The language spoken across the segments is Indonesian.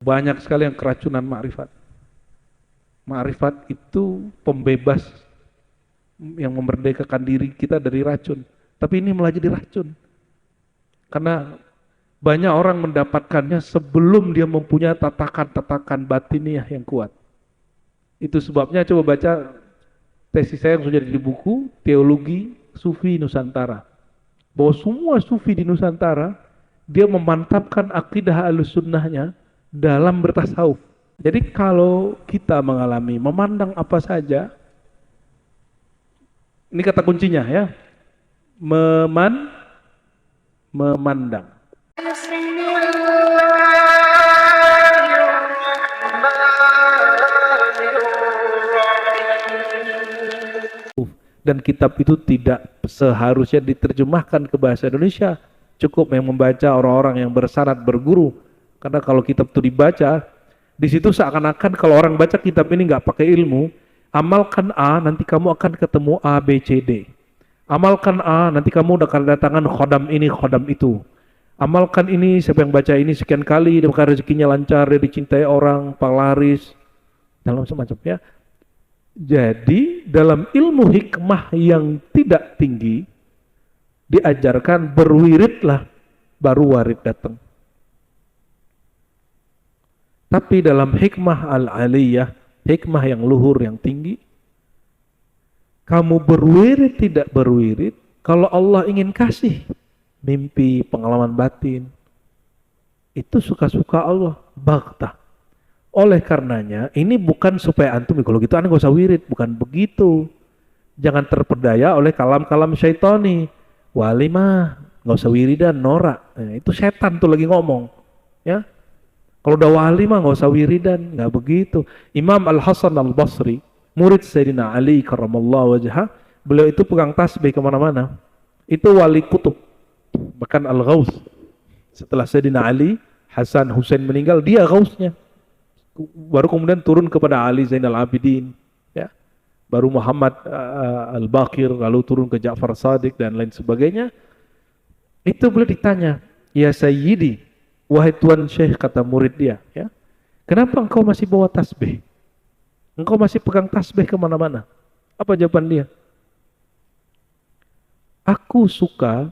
Banyak sekali yang keracunan ma'rifat. Ma'rifat itu pembebas yang memerdekakan diri kita dari racun. Tapi ini malah jadi racun. Karena banyak orang mendapatkannya sebelum dia mempunyai tatakan-tatakan batiniah yang kuat. Itu sebabnya coba baca tesis saya yang sudah di buku Teologi Sufi Nusantara. Bahwa semua sufi di Nusantara dia memantapkan akidah Ahlussunnahnya dalam bertasawuf. Jadi kalau kita mengalami memandang apa saja, ini kata kuncinya ya, memandang. Dan kitab itu tidak seharusnya diterjemahkan ke bahasa Indonesia, cukup yang membaca orang-orang yang bersyarat berguru. Karena kalau kitab itu dibaca, di situ seakan-akan kalau orang baca kitab ini nggak pakai ilmu, amalkan A, nanti kamu akan ketemu A, B, C, D. Amalkan A, nanti kamu akan kedatangan khodam ini, khodam itu. Amalkan ini, siapa yang baca ini sekian kali, maka rezekinya lancar, dia dicintai orang, penglaris, dalam semacamnya. Jadi dalam ilmu hikmah yang tidak tinggi diajarkan berwiridlah baru warid datang. Tapi dalam hikmah al-aliyah, hikmah yang luhur yang tinggi, kamu berwirid tidak berwirid, kalau Allah ingin kasih mimpi, pengalaman batin, itu suka-suka Allah, baghtah. Oleh karenanya, ini bukan supaya antum, kalau gitu aneh gak usah wirid, bukan begitu. Jangan terperdaya oleh kalam-kalam syaitani. Wali mah gak usah wiridan, norak. Itu setan tuh lagi ngomong. Ya, kalau udah wali mah gak usah wiridan, gak begitu. Imam Al-Hasan Al-Basri, murid Sayyidina Ali karramallahu wajhah, beliau itu pegang tasbih kemana-mana. Itu wali kutub, bahkan Al-Ghaus. Setelah Sayyidina Ali, Hasan, Husain meninggal, dia Ghausnya. Baru kemudian turun kepada Ali Zainal Abidin, ya. Baru Muhammad Al-Baqir, lalu turun ke Ja'far Shadiq dan lain sebagainya. Itu boleh ditanya, ya Sayyidi, wahai Tuan Syekh, kata murid dia, ya, kenapa engkau masih bawa tasbih? Engkau masih pegang tasbih kemana-mana? Apa jawaban dia? Aku suka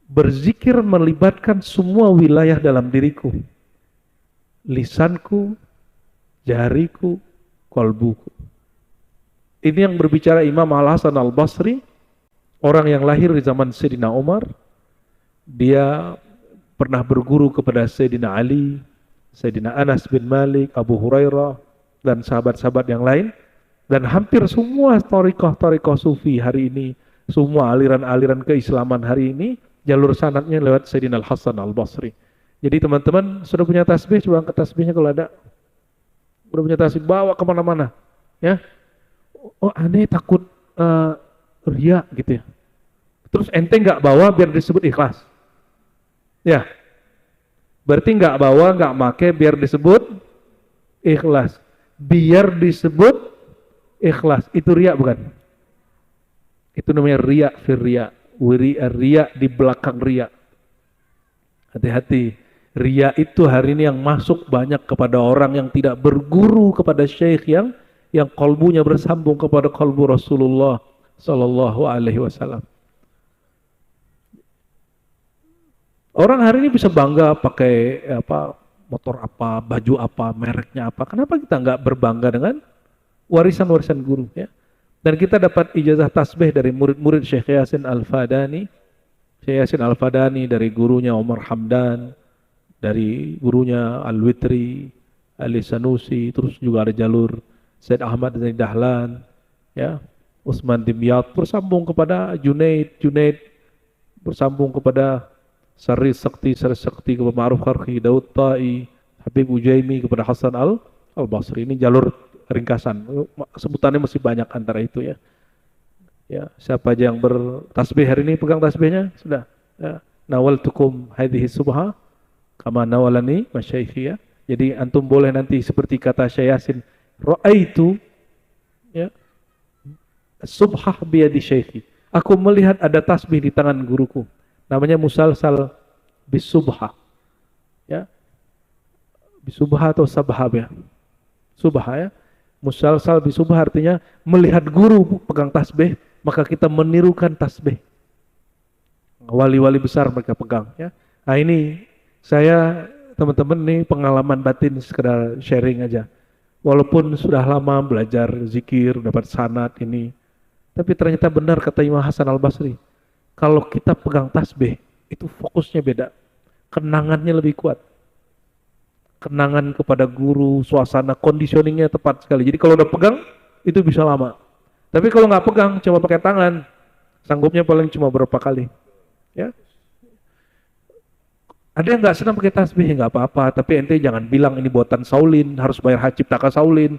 berzikir melibatkan semua wilayah dalam diriku. Lisanku, jariku, kolbuku. Ini yang berbicara Imam Al-Hasan Al-Basri, orang yang lahir di zaman Sayyidina Umar. Dia pernah berguru kepada Sayyidina Ali, Sayyidina Anas bin Malik, Abu Hurairah, dan sahabat-sahabat yang lain. Dan hampir semua thariqah sufi hari ini, semua aliran-aliran keislaman hari ini, jalur sanadnya lewat Sayyidina Al-Hasan Al-Basri. Jadi teman-teman sudah punya tasbih, coba angkat tasbihnya kalau ada. Sudah punya tasbih, bawa kemana-mana. Ya. Oh aneh takut riya gitu ya. Terus ente nggak bawa biar disebut ikhlas. Ya. Berarti nggak bawa, nggak make biar disebut ikhlas. Biar disebut ikhlas. Itu riya bukan? Itu namanya riya fir riya. Riya di belakang riya. Hati-hati. Riya itu hari ini yang masuk banyak kepada orang yang tidak berguru kepada syekh yang kolbunya bersambung kepada kolbu Rasulullah Sallallahu Alaihi Wasallam. Orang hari ini bisa bangga pakai motor apa, baju apa, mereknya apa. Kenapa kita nggak berbangga dengan warisan-warisan guru? Ya? Dan kita dapat ijazah tasbih dari murid-murid Syekh Yasin Al-Fadani. Syekh Yasin Al-Fadani dari gurunya Umar Hamdan, dari gurunya Al-Witri, Ali Sanusi, terus juga ada jalur Said Ahmad Zain Dahlan, ya, Utsman Dimyat, bersambung kepada Junaid, bersambung kepada Sari Sakti kepada Ma'ruf Kharki, Daud Ta'i, Habib Ujaimi kepada Hasan Al-Basri. Ini jalur ringkasan, sebutannya masih banyak antara itu ya. Ya, siapa aja yang bertasbih hari ini pegang tasbihnya? Sudah. Ya. Nawaltukum hadhihi subha kama nawalani masyaikhi, ya. Jadi antum boleh nanti seperti kata Syekh Yasin, ra'aitu ya subhah biyadi syaikhi. Aku melihat ada tasbih di tangan guruku. Namanya musalsal bis subhah. Ya. Bisubha atau sabhab ya? Subha ya. Musalsal bisubha artinya melihat guru pegang tasbih, maka kita menirukan tasbih. Wali-wali besar mereka pegang ya. Nah ini saya teman-teman nih pengalaman batin sekedar sharing aja. Walaupun sudah lama belajar zikir, dapat sanad ini, tapi ternyata benar kata Imam Hasan Al-Basri. Kalau kita pegang tasbih, itu fokusnya beda. Kenangannya lebih kuat. Kenangan kepada guru, suasana, conditioningnya tepat sekali. Jadi kalau udah pegang, itu bisa lama. Tapi kalau nggak pegang, coba pakai tangan, sanggupnya paling cuma berapa kali. Ya, ada yang nggak senang pakai tasbih, ya nggak apa-apa. Tapi ente jangan bilang ini buatan Saulin, harus bayar hak cipta Saulin.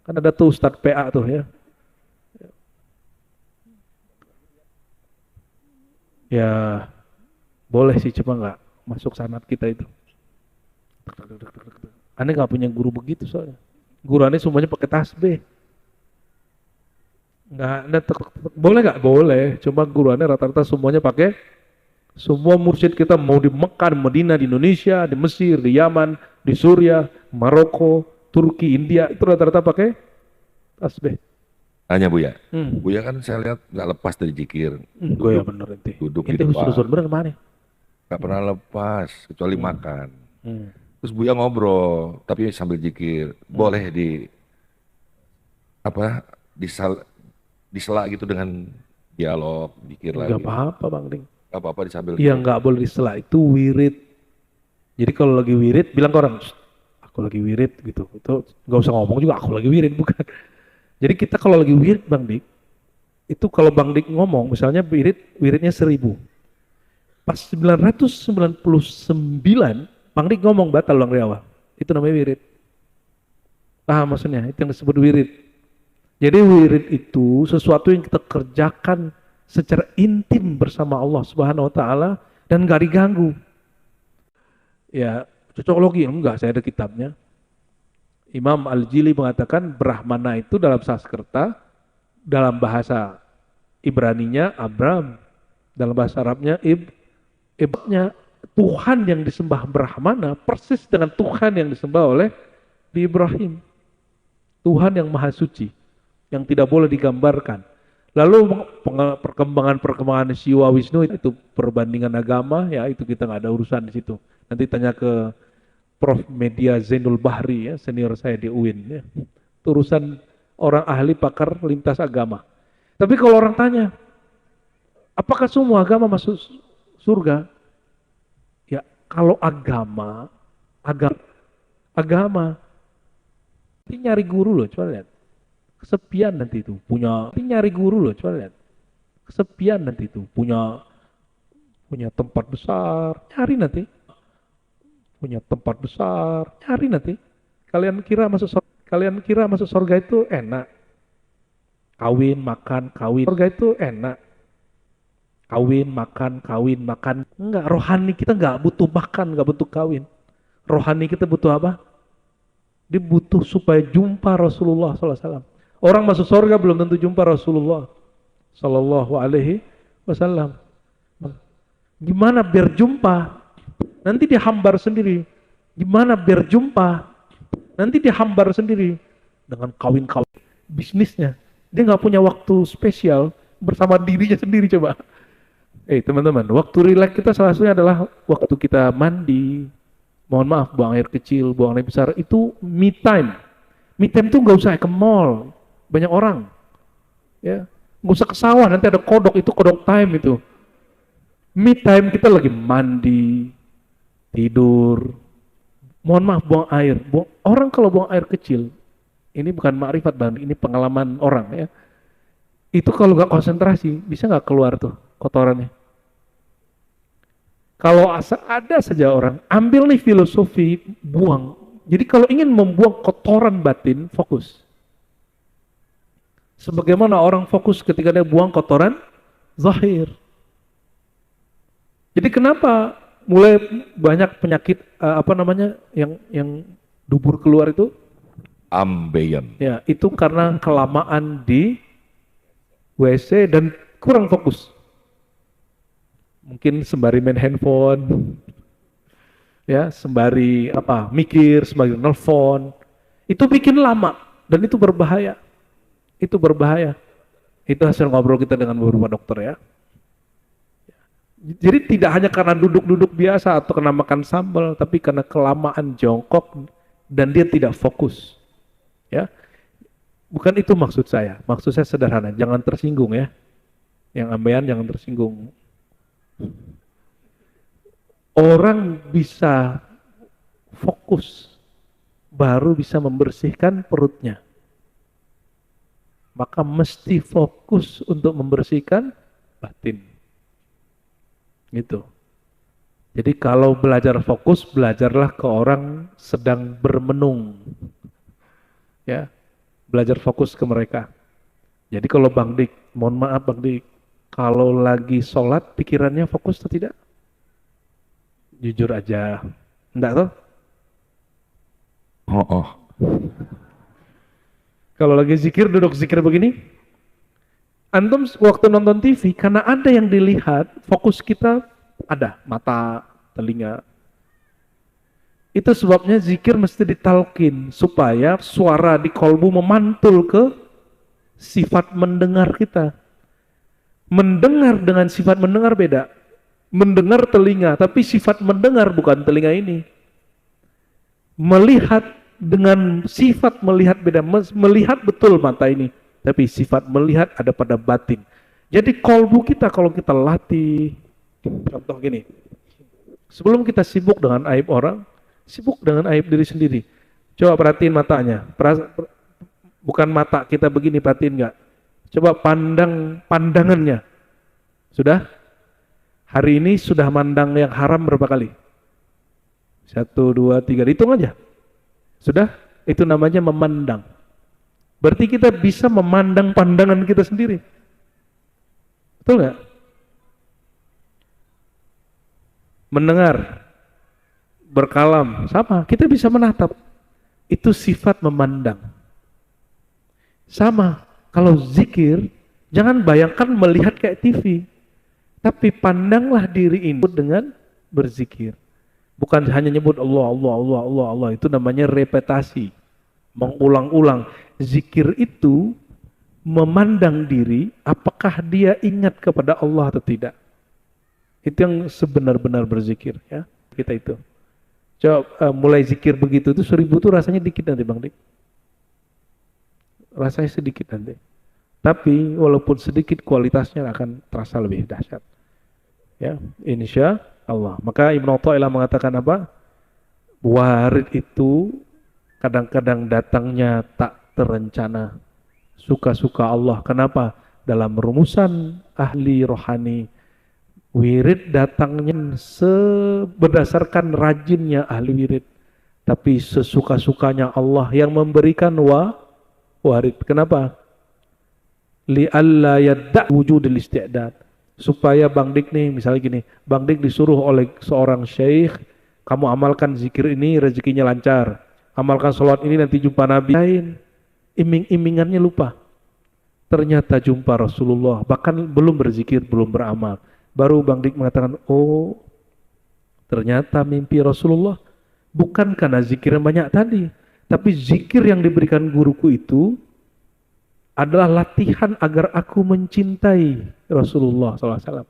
Kan ada tuh Ustadz PA tuh ya. Ya boleh sih, cuma nggak masuk sanad kita itu. Aneh nggak punya guru begitu soalnya. Guru aneh semuanya pakai tasbih. Nggak ada boleh nggak? Boleh. Cuma guru aneh rata-rata semuanya pakai. Semua mursyid kita mau di Mekah, di Madinah, di Indonesia, di Mesir, di Yaman, di Suriah, Maroko, Turki, India itu rata-rata pakai tasbih. Tanya Buya. Buya kan saya lihat nggak lepas dari zikir. Gue ya bener ente. Duduk di Ente depan. khusus bener kemana? Nggak pernah lepas kecuali makan. Hmm. Terus Buya ngobrol tapi sambil zikir. Boleh di apa disela gitu dengan dialog, zikir lagi. Gak apa-apa Bang Ding. Gak apa-apa disambil. Yang nggak boleh disela itu wirid. Jadi kalau lagi wirid bilang ke orang, aku lagi wirid gitu. Itu nggak usah ngomong juga aku lagi wirid, bukan. Jadi kita kalau lagi wirid Bang Dik, itu kalau Bang Dik ngomong, misalnya wiridnya 1000. Pas 999, Bang Dik ngomong batal Bang Riawa. Itu namanya wirid. Paham maksudnya? Itu yang disebut wirid. Jadi wirid itu sesuatu yang kita kerjakan secara intim bersama Allah Subhanahu wa taala dan gak diganggu. Ya, cocokologi enggak, saya ada kitabnya. Imam Al-Jili mengatakan Brahmana itu dalam Sanskerta, dalam bahasa Ibraninya Abram, dalam bahasa Arabnya Ibnya Tuhan yang disembah Brahmana persis dengan Tuhan yang disembah oleh di Ibrahim. Tuhan yang maha suci, yang tidak boleh digambarkan. Lalu perkembangan Siwa Wisnu itu perbandingan agama, ya itu kita nggak ada urusan di situ. Nanti tanya ke Prof. Media Zainul Bahri ya, senior saya di UIN ya. Itu urusan orang ahli pakar lintas agama. Tapi kalau orang tanya, apakah semua agama masuk surga? Ya, kalau agama ini nyari guru loh, coba lihat. Kesepian nanti itu punya, ini nyari guru loh, coba lihat. Kesepian nanti itu punya tempat besar, nyari nanti. Punya tempat besar, nyari nanti. Kalian kira masuk surga itu enak? Kawin, makan, kawin. Surga itu enak. Kawin, makan. Enggak, rohani kita enggak butuh makan, enggak butuh kawin. Rohani kita butuh apa? Dia butuh supaya jumpa Rasulullah SAW. Orang masuk surga belum tentu jumpa Rasulullah Sallallahu Alaihi Wasallam. Gimana biar jumpa? Nanti dia hambar sendiri. Gimana biar jumpa? Nanti dia hambar sendiri dengan kawin-kawin bisnisnya. Dia nggak punya waktu spesial bersama dirinya sendiri coba. Teman-teman, waktu rileks kita salah satunya adalah waktu kita mandi. Mohon maaf, buang air kecil, buang air besar, itu me time. Me time itu nggak usah ke mall, banyak orang. Ya, nggak usah ke sawah, nanti ada kodok, itu kodok time itu. Me time kita lagi mandi, tidur. Mohon maaf, buang air. Orang kalau buang air kecil, ini bukan makrifat Bang, ini pengalaman orang ya. Itu kalau nggak konsentrasi, bisa nggak keluar tuh kotorannya. Kalau ada saja orang, ambil nih filosofi, buang. Jadi kalau ingin membuang kotoran batin, fokus. Sebagaimana orang fokus ketika dia buang kotoran zahir. Jadi kenapa mulai banyak penyakit yang dubur keluar itu? Ambeien. Ya, itu karena kelamaan di WC dan kurang fokus. Mungkin sembari main handphone. ya, sembari mikir, sembari nelfon, itu bikin lama dan itu berbahaya. Itu berbahaya. Itu hasil ngobrol kita dengan beberapa dokter ya. Jadi tidak hanya karena duduk-duduk biasa atau karena makan sambal, tapi karena kelamaan jongkok dan dia tidak fokus. Ya, bukan itu maksud saya. Maksud saya sederhana, jangan tersinggung ya. Yang ambeien jangan tersinggung. Orang bisa fokus, baru bisa membersihkan perutnya. Maka mesti fokus untuk membersihkan batin. Gitu. Jadi kalau belajar fokus, belajarlah ke orang sedang bermenung. Ya, belajar fokus ke mereka. Jadi kalau Bang Dik, mohon maaf Bang Dik, kalau lagi sholat pikirannya fokus atau tidak? Jujur aja, enggak toh? Oh. Kalau lagi zikir, duduk zikir begini, antum waktu nonton TV, karena ada yang dilihat, fokus kita ada, mata, telinga. Itu sebabnya zikir mesti ditalkin, supaya suara di kolbu memantul ke sifat mendengar kita. Mendengar dengan sifat mendengar beda. Mendengar telinga, tapi sifat mendengar bukan telinga ini. Melihat dengan sifat melihat beda. Melihat betul mata ini, tapi sifat melihat ada pada batin. Jadi kolbu kita kalau kita latih, contoh gini, sebelum kita sibuk dengan aib orang, sibuk dengan aib diri sendiri. Coba perhatiin matanya, bukan mata kita begini, perhatiin nggak? Coba pandangannya. Sudah? Hari ini sudah mandang yang haram berapa kali? 1, 2, 3, hitung aja. Sudah? Itu namanya memandang. Berarti kita bisa memandang pandangan kita sendiri. Betul nggak? Mendengar, berkalam, sama. Kita bisa menatap. Itu sifat memandang. Sama. Kalau zikir, jangan bayangkan melihat kayak TV. Tapi pandanglah diri ini dengan berzikir. Bukan hanya nyebut Allah, Allah, Allah, Allah, Allah. Itu namanya repetasi. Mengulang-ulang. Zikir itu memandang diri, apakah dia ingat kepada Allah atau tidak. Itu yang sebenar-benar berzikir. Ya, kita itu. Coba mulai zikir begitu itu 1000 itu rasanya dikit nanti Bang Dik. Rasanya sedikit nanti. Tapi walaupun sedikit kualitasnya akan terasa lebih dahsyat. Ya, insya Allah. Maka Ibnu Athaillah mengatakan apa? Warid itu kadang-kadang datangnya tak terencana. Suka-suka Allah. Kenapa? Dalam rumusan ahli rohani, wirid datangnya berdasarkan rajinnya ahli wirid. Tapi sesuka-sukanya Allah yang memberikan warid. Kenapa? Li'alla yadda' wujudil isti'dad. Supaya Bang Dik nih, misalnya gini, Bang Dik disuruh oleh seorang syekh, kamu amalkan zikir ini, rezekinya lancar. Amalkan sholat ini, nanti jumpa Nabi. Lain, iming-imingannya lupa. Ternyata jumpa Rasulullah, bahkan belum berzikir, belum beramal. Baru Bang Dik mengatakan, oh, ternyata mimpi Rasulullah bukan karena zikir yang banyak tadi, tapi zikir yang diberikan guruku itu adalah latihan agar aku mencintai Rasulullah SAW.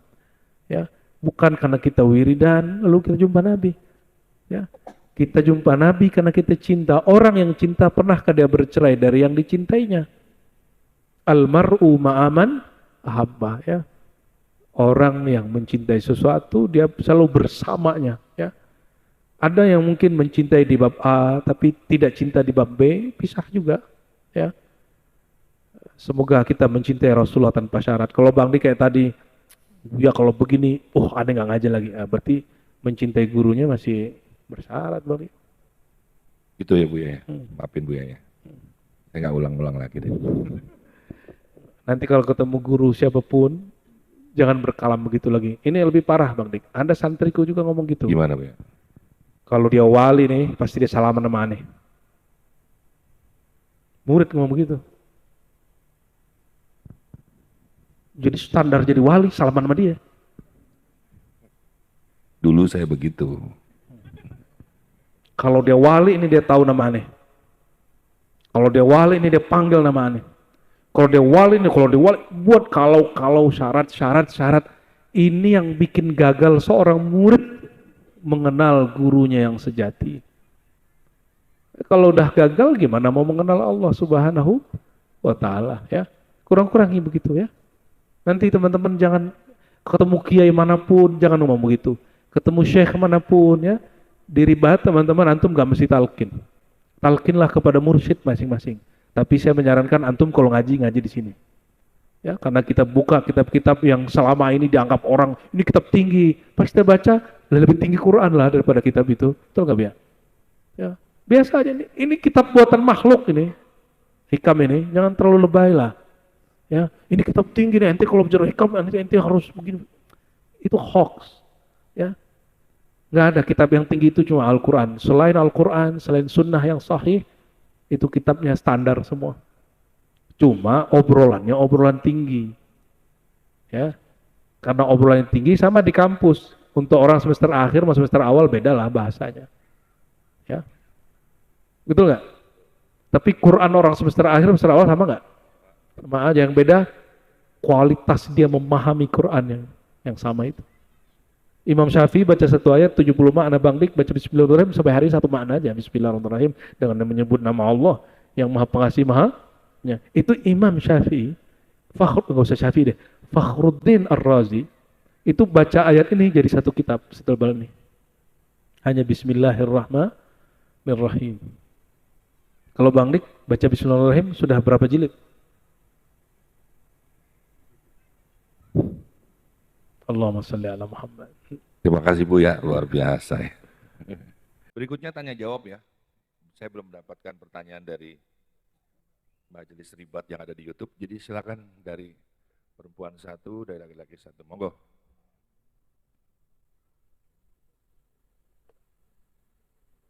Ya, bukan karena kita wiridan lalu kita jumpa Nabi. Ya, kita jumpa Nabi karena kita cinta. Orang yang cinta, pernahkah dia bercerai dari yang dicintainya? Almar'u ma'aman ahabba. Ya, orang yang mencintai sesuatu dia selalu bersamanya. Ya, ada yang mungkin mencintai di bab A tapi tidak cinta di bab B, pisah juga. Ya. Semoga kita mencintai Rasulullah tanpa syarat. Kalau Bang Dik kayak tadi, ya kalau begini, aneh nggak ngajar lagi. Berarti mencintai gurunya masih bersyarat Bang Dik. Itu ya Bu ya. Maafin Bu ya. Saya nggak ulang-ulang lagi deh. Nanti kalau ketemu guru siapapun, jangan berkalam begitu lagi. Ini lebih parah Bang Dik. Ada santriku juga ngomong gitu. Gimana Bu ya? Kalau dia wali nih, pasti dia salaman sama aneh. Murid ngomong begitu. Jadi standar jadi wali, salaman sama dia. Dulu saya begitu. Kalau dia wali ini dia tahu nama aneh. Kalau dia wali ini dia panggil nama aneh. Kalau dia wali ini, kalau dia wali, buat kalau syarat. Ini yang bikin gagal seorang murid mengenal gurunya yang sejati. Kalau udah gagal gimana mau mengenal Allah Subhanahu wa Ta'ala ya. Kurang-kurangi begitu ya. Nanti teman-teman jangan ketemu kiai manapun jangan ngomong begitu. Ketemu syekh manapun ya, diribat teman-teman, antum gak mesti talqin. Talqinlah kepada mursyid masing-masing. Tapi saya menyarankan antum kalau ngaji di sini. Ya, karena kita buka kitab-kitab yang selama ini dianggap orang ini kitab tinggi, pas kita baca lebih tinggi Quran lah daripada kitab itu. Betul nggak Bia? Ya, biasa aja ini kitab buatan makhluk ini. Hikam ini, jangan terlalu lebay lah. Ya, ini kitab tinggi nih, ente kalau bicara hikam ente harus begini. Itu hoax. Ya. Nggak ada kitab yang tinggi itu cuma Al-Quran. Selain Al-Quran, selain sunnah yang sahih, itu kitabnya standar semua. Cuma obrolannya obrolan tinggi. Ya. Karena obrolan yang tinggi sama di kampus. Untuk orang semester akhir sama semester awal beda lah bahasanya. Ya. Betul nggak? Tapi Quran orang semester akhir semester awal sama nggak? Sama aja, yang beda kualitas dia memahami Quran yang sama itu. Imam Syafi'i baca satu ayat 70 makna, Bang Dik baca Bismillahirrahmanirrahim sampai hari satu makna aja, Bismillahirrahmanirrahim, dengan menyebut nama Allah yang Maha Pengasih Maha. Ya, itu Imam Syafi'i, nggak usah Syafi'i deh, Fakhruddin Ar-Razi, itu baca ayat ini jadi satu kitab setebal ini. Hanya Bismillahirrahmanirrahim. Kalau Bang Dik baca Bismillahirrahmanirrahim sudah berapa jilid? Allahumma sholli ala Muhammad. Terima kasih Bu ya, luar biasa ya. Berikutnya tanya jawab ya. Saya belum mendapatkan pertanyaan dari majelis ribat yang ada di YouTube, jadi silakan dari perempuan satu, dari laki-laki satu. Monggo.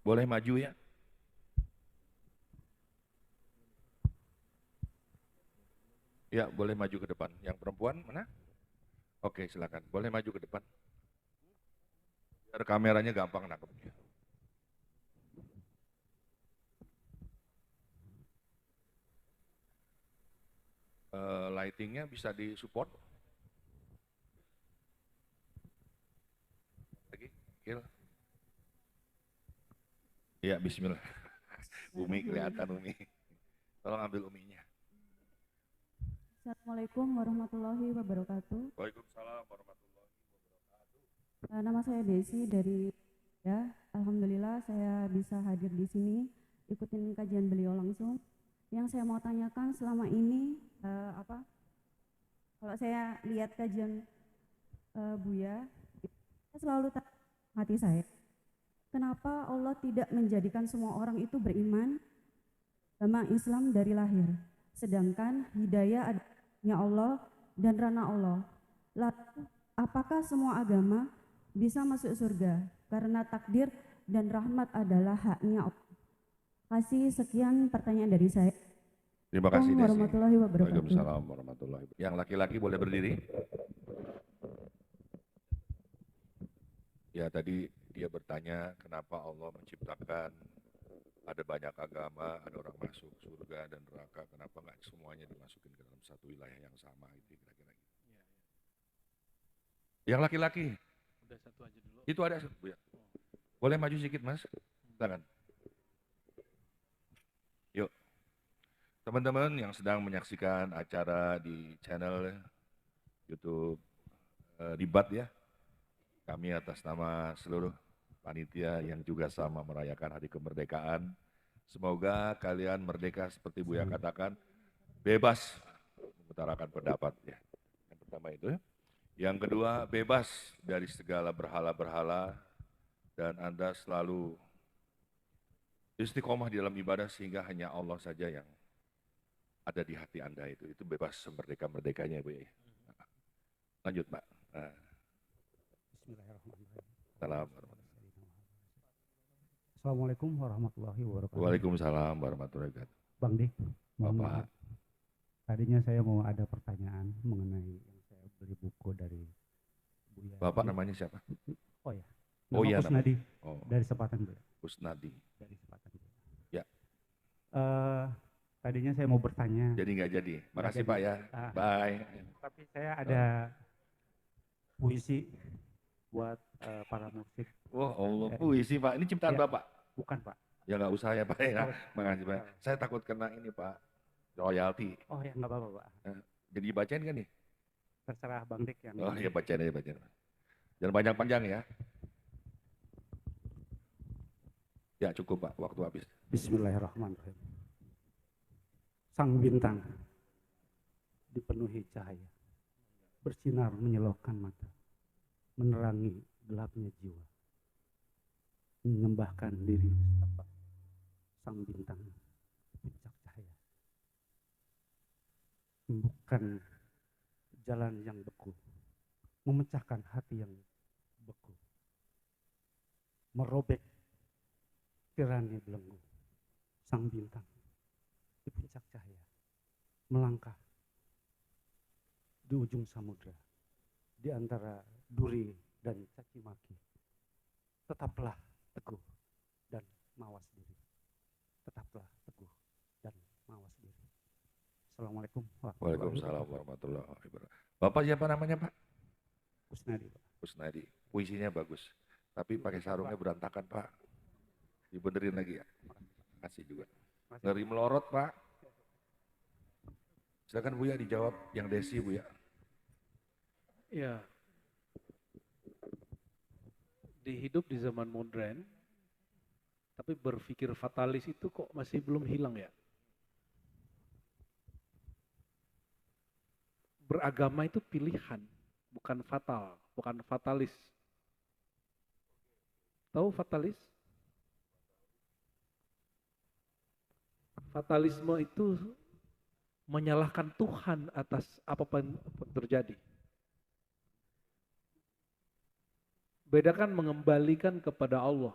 Boleh maju ya. Ya, boleh maju ke depan. Yang perempuan mana? Oke, silakan. Boleh maju ke depan. Biar kameranya gampang nangkepnya. Lightingnya bisa disupport. Lagi, kill. Ya, bismillah. Umi kelihatan Umi. Tolong ambil Uminya. Assalamualaikum warahmatullahi wabarakatuh. Waalaikumsalam warahmatullahi wabarakatuh. Nama saya Desi dari ya. Alhamdulillah saya bisa hadir di sini ikutin kajian beliau langsung. Yang saya mau tanyakan selama ini kalau saya lihat kajian Buya, saya selalu hati saya, kenapa Allah tidak menjadikan semua orang itu beriman agama Islam dari lahir, sedangkan hidayah adanya Allah dan rana Allah. Lalu apakah semua agama bisa masuk surga karena takdir dan rahmat adalah haknya Allah? Kasih sekian pertanyaan dari saya. Terima kasih Desi. Warahmatullahi wabarakatuh. Waalaikumsalam warahmatullahi wabarakatuh. Yang laki-laki boleh berdiri. Ya, tadi dia bertanya kenapa Allah menciptakan ada banyak agama, ada orang masuk surga dan neraka, kenapa nggak semuanya dimasukin ke dalam satu wilayah yang sama gitu kira-kira. Yang laki-laki. Udah satu aja dulu. Itu ada ya. Boleh maju sedikit Mas? Silakan. Yuk. Teman-teman yang sedang menyaksikan acara di channel YouTube Ribat ya. Kami atas nama seluruh panitia yang juga sama merayakan hari kemerdekaan. Semoga kalian merdeka seperti Buya katakan, bebas mengutarakan pendapat ya. Yang pertama itu ya. Yang kedua, bebas dari segala berhala-berhala dan Anda selalu istiqomah di dalam ibadah sehingga hanya Allah saja yang ada di hati Anda itu bebas semerdeka-merdekanya Bu ya. Lanjut Pak. Nah. Assalamualaikum warahmatullahi wabarakatuh. Waalaikumsalam warahmatullahi wabarakatuh. Bang Dik, Bapak. Tadinya saya mau ada pertanyaan mengenai yang saya beli buku dari Buya. Bapak namanya siapa? Oh ya, Oh iya, nama. Kusnadi Oh, dari Sepatan Buya. Kusnadi. Dari Sepatan Buya. Ya. Tadinya saya mau bertanya, Jadi nggak jadi. Makasih jadi. Pak ya. Ah. Bye. tapi saya ada puisi buat para musik. Wah, Allah, puisi Pak. Ini ciptaan Ya. Bapak? Bukan Pak. Ya nggak usah ya Pak ya. Oh. Makasih Pak. Saya takut kena ini Pak. Royalti. Oh ya nggak apa-apa Pak. Jadi bacain kan nih? Terserah Bang Dik yang. Oh iya, bacain aja, bacain. Jangan panjang-panjang ya. Ya cukup Pak, waktu habis. Bismillahirrahmanirrahim. Sang bintang dipenuhi cahaya, bersinar menyilaukan mata, menerangi gelapnya jiwa, menyembahkan diri apa sang bintang puncak cahaya, sembuhkan jalan yang beku, memecahkan hati yang beku, merobek tirani belenggu. Sang bintang di puncak cahaya melangkah di ujung samudra, di antara duri dan caci maki. Tetaplah teguh dan mawas diri. Tetaplah teguh dan mawas diri. Assalamualaikum warahmatullahi Waalaikumsalam warahmatullahi wabarakatuh. Bapak siapa namanya Pak? Kusnadi, Pak. Kusnadi. Puisinya bagus. Tapi pakai sarungnya berantakan Pak. Dibenerin lagi ya. Kasih juga. Ngeri melorot Pak. Silakan Buya dijawab yang Desi Buya. Ya. Hidup di zaman modern, tapi berpikir fatalis itu kok masih belum hilang ya? Beragama itu pilihan, bukan fatal, bukan fatalis. Tahu fatalis? Fatalisme itu menyalahkan Tuhan atas apapun yang terjadi. Bedakan mengembalikan kepada Allah.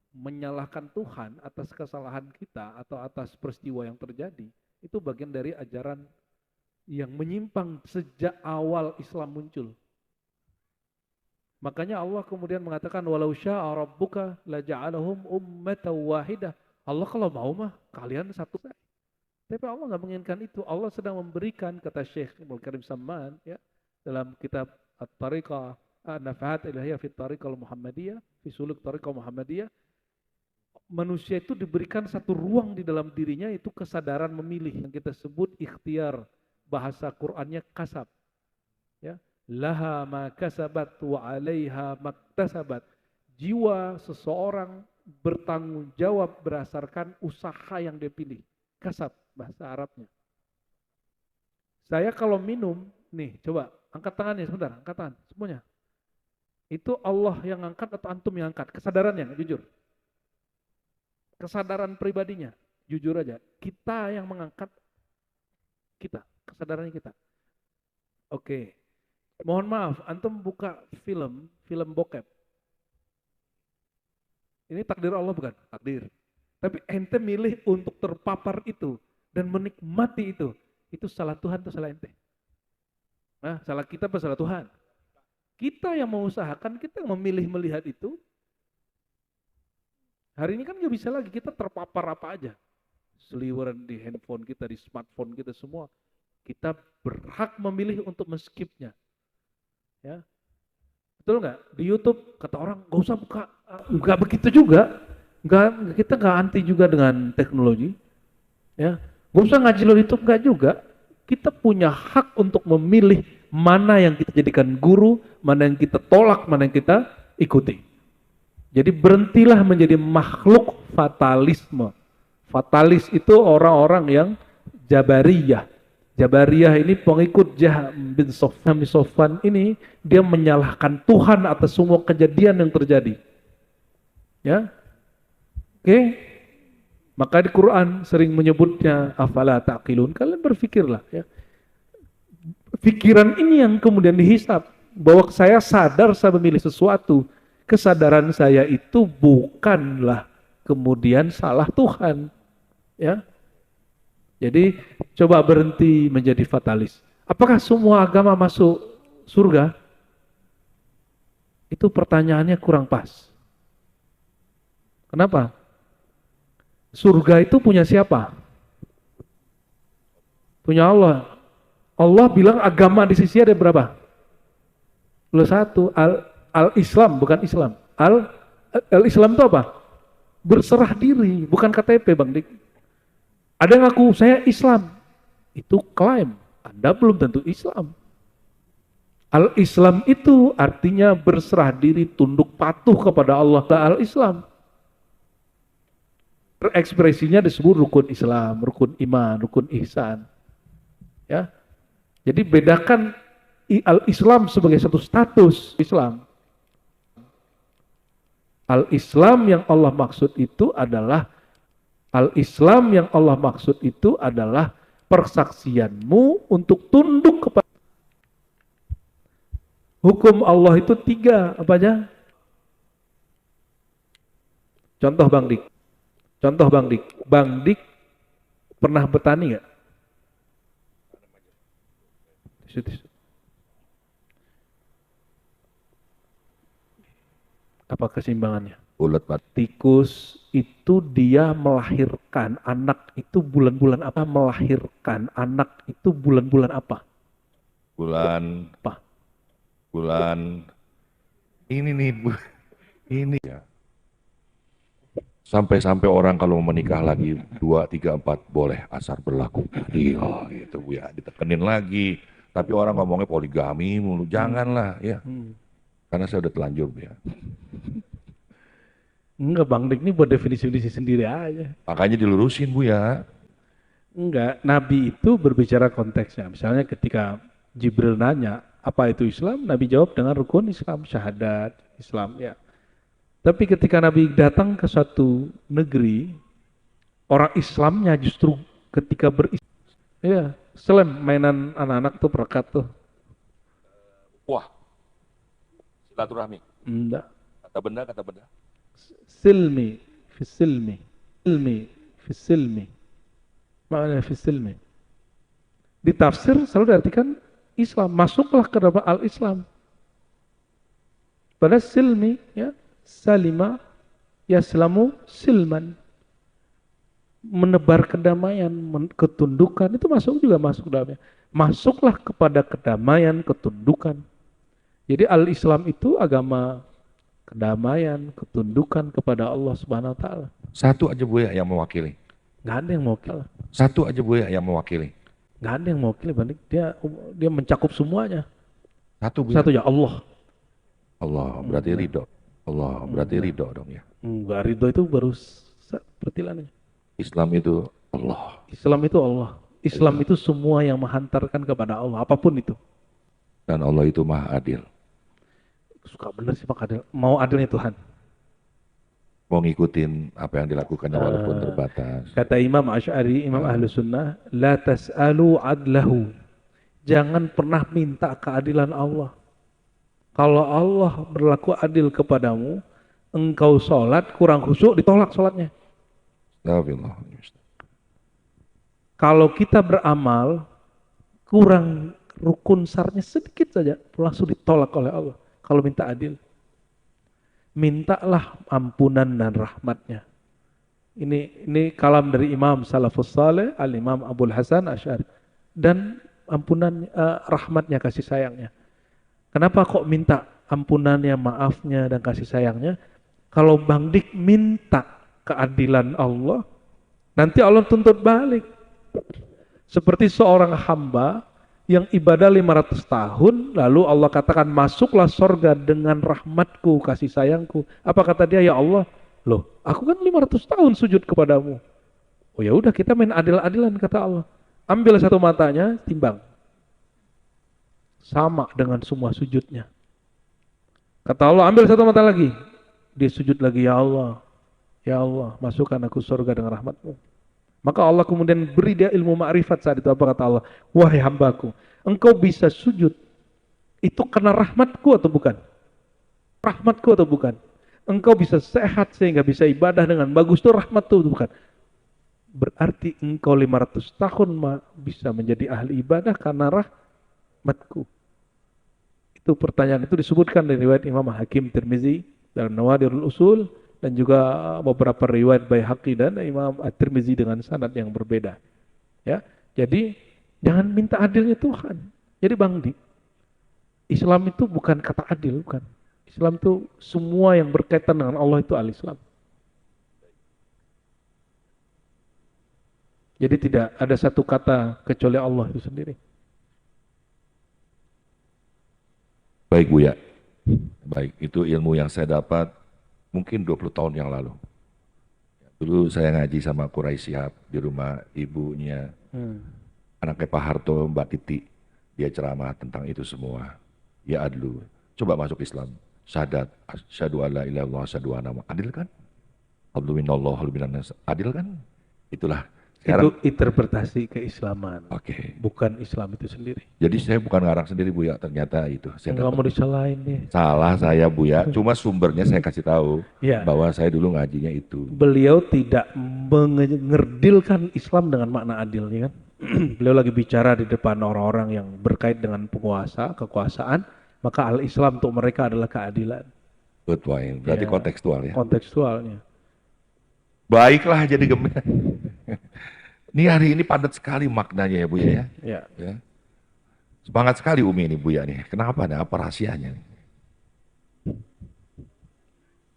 Menyalahkan Tuhan atas kesalahan kita atau atas peristiwa yang terjadi. Itu bagian dari ajaran yang menyimpang sejak awal Islam muncul. Makanya Allah kemudian mengatakan walau syaa rabbuka laja'alahum ummatan wahidah. Allah kalau mau mah kalian satu saja. Tapi Allah nggak menginginkan itu. Allah sedang memberikan, kata Syekh Ibnu Karim Samman ya, dalam kitab At-Tariqah An-Nafahat Ilahiyah fi Tariqah Muhammadiyah, fi Suluk Tariqah Muhammadiyah, manusia itu diberikan satu ruang di dalam dirinya, itu kesadaran memilih yang kita sebut ikhtiar, bahasa Qur'annya kasab. Ya, laha ma kasabat wa 'alaiha maktasabat. Jiwa seseorang bertanggung jawab berdasarkan usaha yang dia pilih. Kasab bahasa Arabnya. Saya kalau minum, nih coba angkat tangannya sebentar, angkat tangan semuanya. Itu Allah yang angkat atau antum yang angkat? Kesadarannya, jujur. Kesadaran pribadinya, jujur aja. Kita yang mengangkat kita, kesadarannya kita. Oke. Mohon maaf, antum buka film bokep. Ini takdir Allah bukan? Takdir. Tapi ente milih untuk terpapar itu dan menikmati itu. Itu salah Tuhan atau salah ente? Nah, salah kita atau salah Tuhan? Kita yang mengusahakan, kita yang memilih melihat itu. Hari ini kan nggak bisa lagi, kita terpapar apa aja. Seliweran di handphone kita, di smartphone kita semua. Kita berhak memilih untuk men-skipnya. Ya. Betul nggak? Di YouTube kata orang nggak usah buka, nggak begitu juga. Kita nggak anti juga dengan teknologi. Ya, nggak usah ngaji lo YouTube, nggak juga. Kita punya hak untuk memilih mana yang kita jadikan guru, mana yang kita tolak, mana yang kita ikuti. Jadi berhentilah menjadi makhluk fatalisme. Fatalis itu orang-orang yang Jabariyah. Jabariyah ini pengikut Jahm bin Sofwan ini, dia menyalahkan Tuhan atas semua kejadian yang terjadi. Ya, oke. Maka di Quran sering menyebutnya afala taqilun. Kalian berpikirlah ya. Pikiran ini yang kemudian dihisab, bahwa saya sadar saya memilih sesuatu. Kesadaran saya itu bukanlah kemudian salah Tuhan. Ya. Jadi coba berhenti menjadi fatalis. Apakah semua agama masuk surga? Itu pertanyaannya kurang pas. Kenapa? Surga itu punya siapa? Punya Allah. Allah bilang agama di sisi ada berapa? Lo satu, al-Islam, bukan Islam. Al-Islam itu apa? Berserah diri, bukan KTP Bang Dik. Ada yang ngaku saya Islam, itu klaim. Anda belum tentu Islam. Al-Islam itu artinya berserah diri, tunduk patuh kepada Allah. Al-Islam. Ekspresinya disebut rukun Islam, rukun iman, rukun ihsan. Ya. Jadi bedakan al-Islam sebagai satu status Islam. Al-Islam yang Allah maksud itu adalah persaksianmu untuk tunduk kepada hukum Allah itu 3, apa aja? Contoh Bang Dik. Bang Dik pernah bertani nggak? Apa keseimbangannya? Ulet Pak. Tikus itu dia melahirkan anak itu bulan-bulan apa? Bulan Apa? ini nih Bu. Ini ya. Sampai-sampai orang kalau mau menikah lagi 2, 3, 4 boleh asar berlaku. Iya gitu Bu ya, ditekenin lagi. Tapi orang ngomongnya poligami mulu, janganlah ya. Karena saya udah telanjur Bu ya. Enggak Bang Dik, ini buat definisi sendiri aja. Makanya dilurusin Bu ya. Enggak, Nabi itu berbicara konteksnya. Misalnya ketika Jibril nanya, apa itu Islam? Nabi jawab dengan rukun Islam, syahadat, Islam ya. Tapi ketika Nabi datang ke suatu negeri, orang Islamnya justru ketika ya, selam mainan anak-anak tuh perekat tuh. Wah, silaturahmi. Enggak. Kata benda. Silmi, fi silmi. Maknanya fi silmi. Di tafsir selalu diartikan Islam, masuklah ke dalam al-Islam. Pada silmi, ya, salima, yaslamu, silman. Menebar kedamaian, ketundukan, itu masuk dalamnya. Masuklah kepada kedamaian, ketundukan. Jadi al-Islam itu agama kedamaian, ketundukan kepada Allah Subhanahu wa taala. Satu aja Bu ya yang mewakili. Nggak ada yang mewakili. Satu aja Bu ya yang mewakili. Nggak ada yang mewakili, Bang. Dia mencakup semuanya. Satu Bu. Ya? Satu ya Allah. Allah berarti ridho. Allah berarti ridho dong ya. Enggak, ridho itu baru pertilannya. Islam itu Allah. Islam itu Allah. Islam itu semua yang menghantarkan kepada Allah, apapun itu. Dan Allah itu maha adil. Suka bener sih Pak Adil. Mau adilnya Tuhan. Mau ngikutin apa yang dilakukannya walaupun terbatas. Kata Imam Asy'ari, Imam Ahlus Sunnah, la tas'alu adlahu. Jangan pernah minta keadilan Allah. Kalau Allah berlaku adil kepadamu, engkau sholat kurang khusyuk, ditolak sholatnya. Astagfirullah. Kalau kita beramal kurang rukun sarnya sedikit saja, langsung ditolak oleh Allah. Kalau minta adil, mintalah ampunan dan rahmatnya. Ini kalam dari Imam Salafus Saleh, Al-Imam Abul Hasan Asy'ari. Dan ampunan, rahmatnya, kasih sayangnya. Kenapa kok minta ampunannya, maafnya, dan kasih sayangnya? Kalau Bang Dik minta keadilan Allah, nanti Allah tuntut balik. Seperti seorang hamba yang ibadah 500 tahun, lalu Allah katakan masuklah sorga dengan rahmatku, kasih sayangku. Apa kata dia? Ya Allah, loh aku kan 500 tahun sujud kepadamu. Oh ya udah, kita main adil-adilan, kata Allah. Ambil satu matanya, timbang. Sama dengan semua sujudnya. Kata Allah, ambil satu mata lagi. Dia sujud lagi, ya Allah, masukkan aku surga dengan rahmatmu. Maka Allah kemudian beri dia ilmu ma'rifat saat itu. Apa kata Allah? Wahai hambaku, engkau bisa sujud itu karena rahmatku atau bukan? Rahmatku atau bukan? Engkau bisa sehat sehingga bisa ibadah dengan bagus, itu rahmatku atau bukan? Berarti engkau 500 tahun bisa menjadi ahli ibadah karena rahmatku. Itu pertanyaan itu disebutkan dari riwayat Imam Hakim Tirmizi dalam Nawadirul Usul dan juga beberapa riwayat Baihaqi dan Imam At-Tirmizi dengan sanad yang berbeda. Ya, jadi jangan minta adilnya Tuhan. Jadi Bang Di, Islam itu bukan kata adil, bukan. Islam itu semua yang berkaitan dengan Allah itu al-Islam. Jadi tidak ada satu kata kecuali Allah itu sendiri. Baik Buya, baik itu ilmu yang saya dapat mungkin 20 tahun yang lalu. Dulu saya ngaji sama Quraisy Shihab di rumah ibunya, anaknya Pak Harto, Mbak Titi. Dia ceramah tentang itu semua. Ya adlu, coba masuk Islam. Syahadat, asyhadu alla ilaha illallah, asyhadu anna Muhammadan. Adil kan? Adlu minallah, adlu minannas. Adil kan? Itulah. Sekarang, Itu interpretasi keislaman, oke. bukan Islam itu sendiri. Jadi saya bukan ngarang sendiri Buya, ternyata itu. Saya Enggak dapat. mau disalahin deh. Salah saya Buya, cuma sumbernya saya kasih tahu Ya. bahwa saya dulu ngajinya itu. Beliau tidak mengerdilkan Islam dengan makna adil, ya kan? Beliau lagi bicara di depan orang-orang yang berkait dengan penguasa, kekuasaan, maka al-Islam untuk mereka adalah keadilan. Good point. Berarti Ya. kontekstual ya. Kontekstualnya. Baiklah jadi gembira. Ini hari ini padat sekali maknanya ya Buya ya. Ya. Ya. Semangat sekali Umi ini Buya nih. Kenapa nih? Apa rahasianya nih?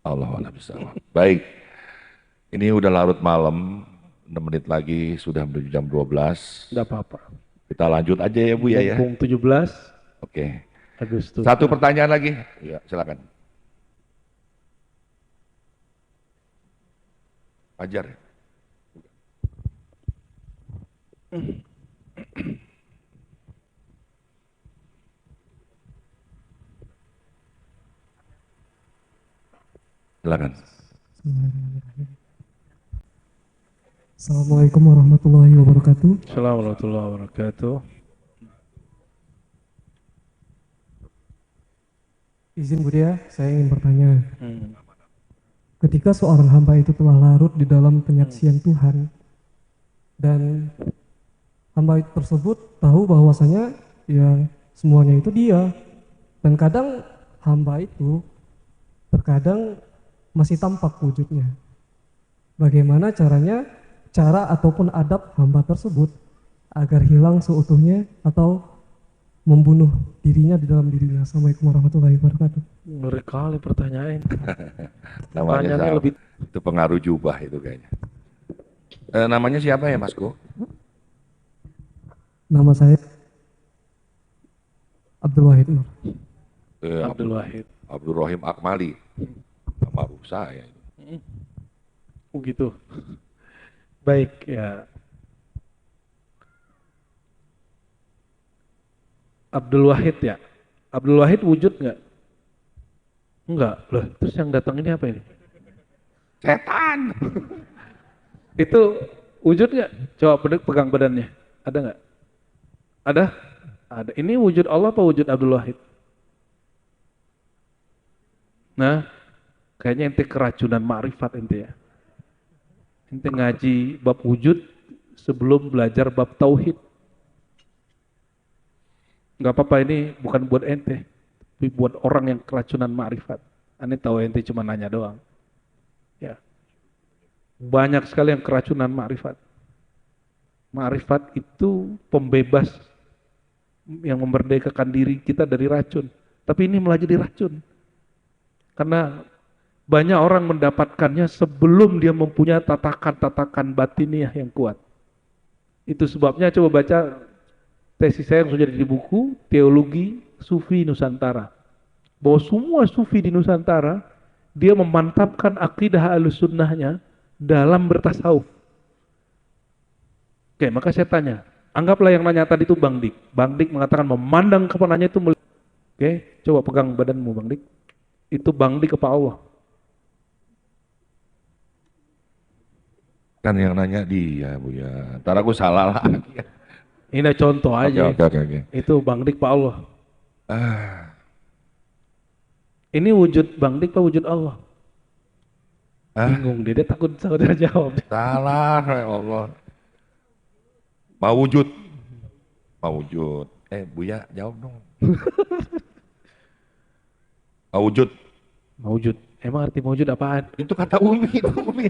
Allah a'lam bishawab. Baik. Ini udah larut malam. 6 menit lagi sudah menuju jam 12. Enggak apa-apa. Kita lanjut aja ya Buya ya. Mumpung 17 Oke. Agustus. Satu pertanyaan lagi. Ya, silakan. Fajar. Silakan. Assalamualaikum warahmatullahi wabarakatuh. Assalamualaikum warahmatullahi wabarakatuh. Izin Budia, saya ingin bertanya. Hmm. Ketika seorang hamba itu telah larut di dalam penyaksian Tuhan dan hamba itu tersebut tahu bahwasanya ya semuanya itu dia, dan kadang hamba itu terkadang masih tampak wujudnya. Bagaimana cara ataupun adab hamba tersebut agar hilang seutuhnya atau membunuh dirinya di dalam dirinya. Assalamualaikum warahmatullahi wabarakatuh. Ngeri kali pertanyaan. Namanya Pertanyaannya sama. lebih Itu pengaruh jubah itu kayaknya. Namanya siapa ya Masku? Nama saya Abdul Wahid Nur. Abdul Wahid. Abdul Rahim Akmali. Nama rusa ya. Begitu. Baik ya. Abdul Wahid ya. Abdul Wahid wujud nggak? Enggak. Loh, terus yang datang ini apa ini? Setan. Itu wujud nggak? Coba pegang badannya. Ada nggak? Ada? Ada. Ini wujud Allah apa wujud Abdul Wahid? Nah, kayaknya ente keracunan ma'rifat ente ya. Ente ngaji bab wujud sebelum belajar bab tauhid. Gak apa-apa, ini bukan buat ente, tapi buat orang yang keracunan ma'rifat. Ane tahu ente cuma nanya doang. Ya. Banyak sekali yang keracunan ma'rifat. Ma'rifat itu pembebas yang memerdekakan diri kita dari racun. Tapi ini malah jadi racun. Karena banyak orang mendapatkannya sebelum dia mempunyai tatakan-tatakan batiniah yang kuat. Itu sebabnya coba baca tesis saya yang sudah di buku Teologi Sufi Nusantara. Bahwa semua sufi di Nusantara dia memantapkan akidah Ahlussunnahnya dalam bertasawuf. Oke, maka saya tanya, anggaplah yang nanya tadi itu Bang Dik. Bang Dik mengatakan memandang kepadanya itu Oke, coba pegang badanmu Bang Dik. Itu Bang Dik apa Allah? Kan yang nanya dia Bu ya. Ntar aku salah lagi. Ini contoh aja. Oke. Itu Bang Dik Pak Allah. Ah, Ini wujud Bang Dik Pak wujud Allah. ah, Bingung dia takut saudara jawab. salah ya Allah. Mau wujud. Mau wujud. Buya jawab dong. Mau wujud. Mau wujud. Emang arti mewujud apaan? Itu kata Umi, itu Umi.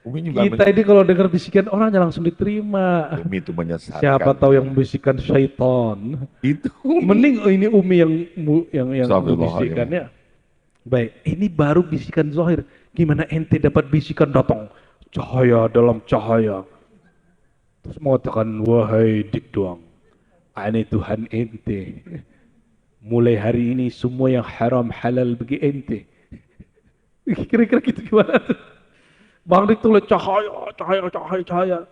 Umi juga Kita ini kalau dengar bisikan orang jangan langsung diterima. Umi itu menyesatkan. Siapa tahu yang membisikkan syaitan. Itu Umi. Mending ini Umi yang Astagfirullah, bisikannya. Baik, ini baru bisikan zahir. Gimana ente dapat bisikan datang? Cahaya dalam cahaya. Terus mengatakan, wahai dik doang, ini Tuhan ente. Mulai hari ini semua yang haram halal bagi ente. Kira-kira gitu gimana tuh? Bang Dik tulis cahaya.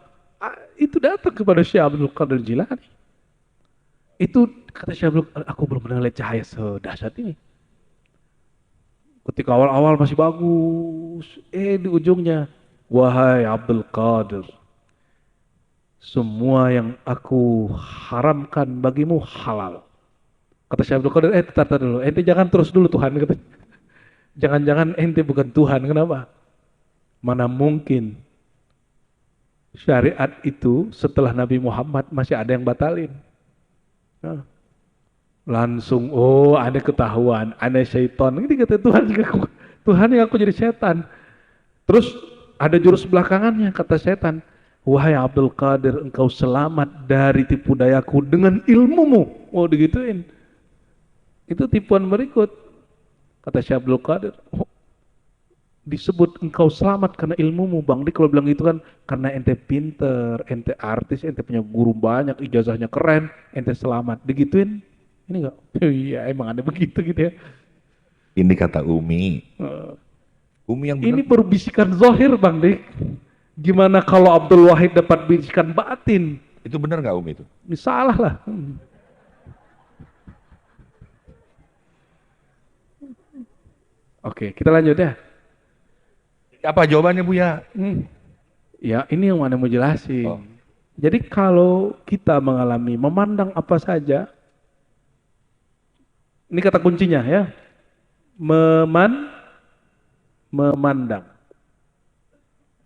Itu datang kepada Syekh Abdul Qadir Jilani. Itu kata Syekh Abdul Qadir, aku belum pernah lihat cahaya sedahsyat ini. Ketika awal-awal masih bagus, di ujungnya, wahai Abdul Qadir, semua yang aku haramkan bagimu halal. Kata Syekh Abdul Qadir, tar dulu, ente jangan terus dulu Tuhan. Kata. Jangan-jangan ente bukan Tuhan, kenapa? Mana mungkin syariat itu setelah Nabi Muhammad masih ada yang batalin. Nah, langsung, ada ketahuan, ada syaitan. Ini kata Tuhan juga, Tuhan yang aku jadi setan. Terus ada jurus belakangannya, kata setan, wahai Abdul Qadir, engkau selamat dari tipu dayaku dengan ilmumu. Digituin. Itu tipuan berikut. Kata Syekh Abdul Qadir, disebut engkau selamat karena ilmumu. Bang Dik kalau bilang gitu kan, karena ente pinter, ente artis, ente punya guru banyak, ijazahnya keren, ente selamat. Digituin, ini enggak? Iya, emang ada begitu gitu ya. Ini kata Umi. Umi yang benar. Ini baru bisikan zahir Bang Dik. Gimana kalau Abdul Wahid dapat bisikan batin? Itu benar nggak Umi itu? Ini salah lah. Oke, kita lanjut ya. Apa jawabannya Bu ya? Ya, ini yang mana mau jelasin. Oh. Jadi kalau kita mengalami memandang apa saja, ini kata kuncinya ya, memandang.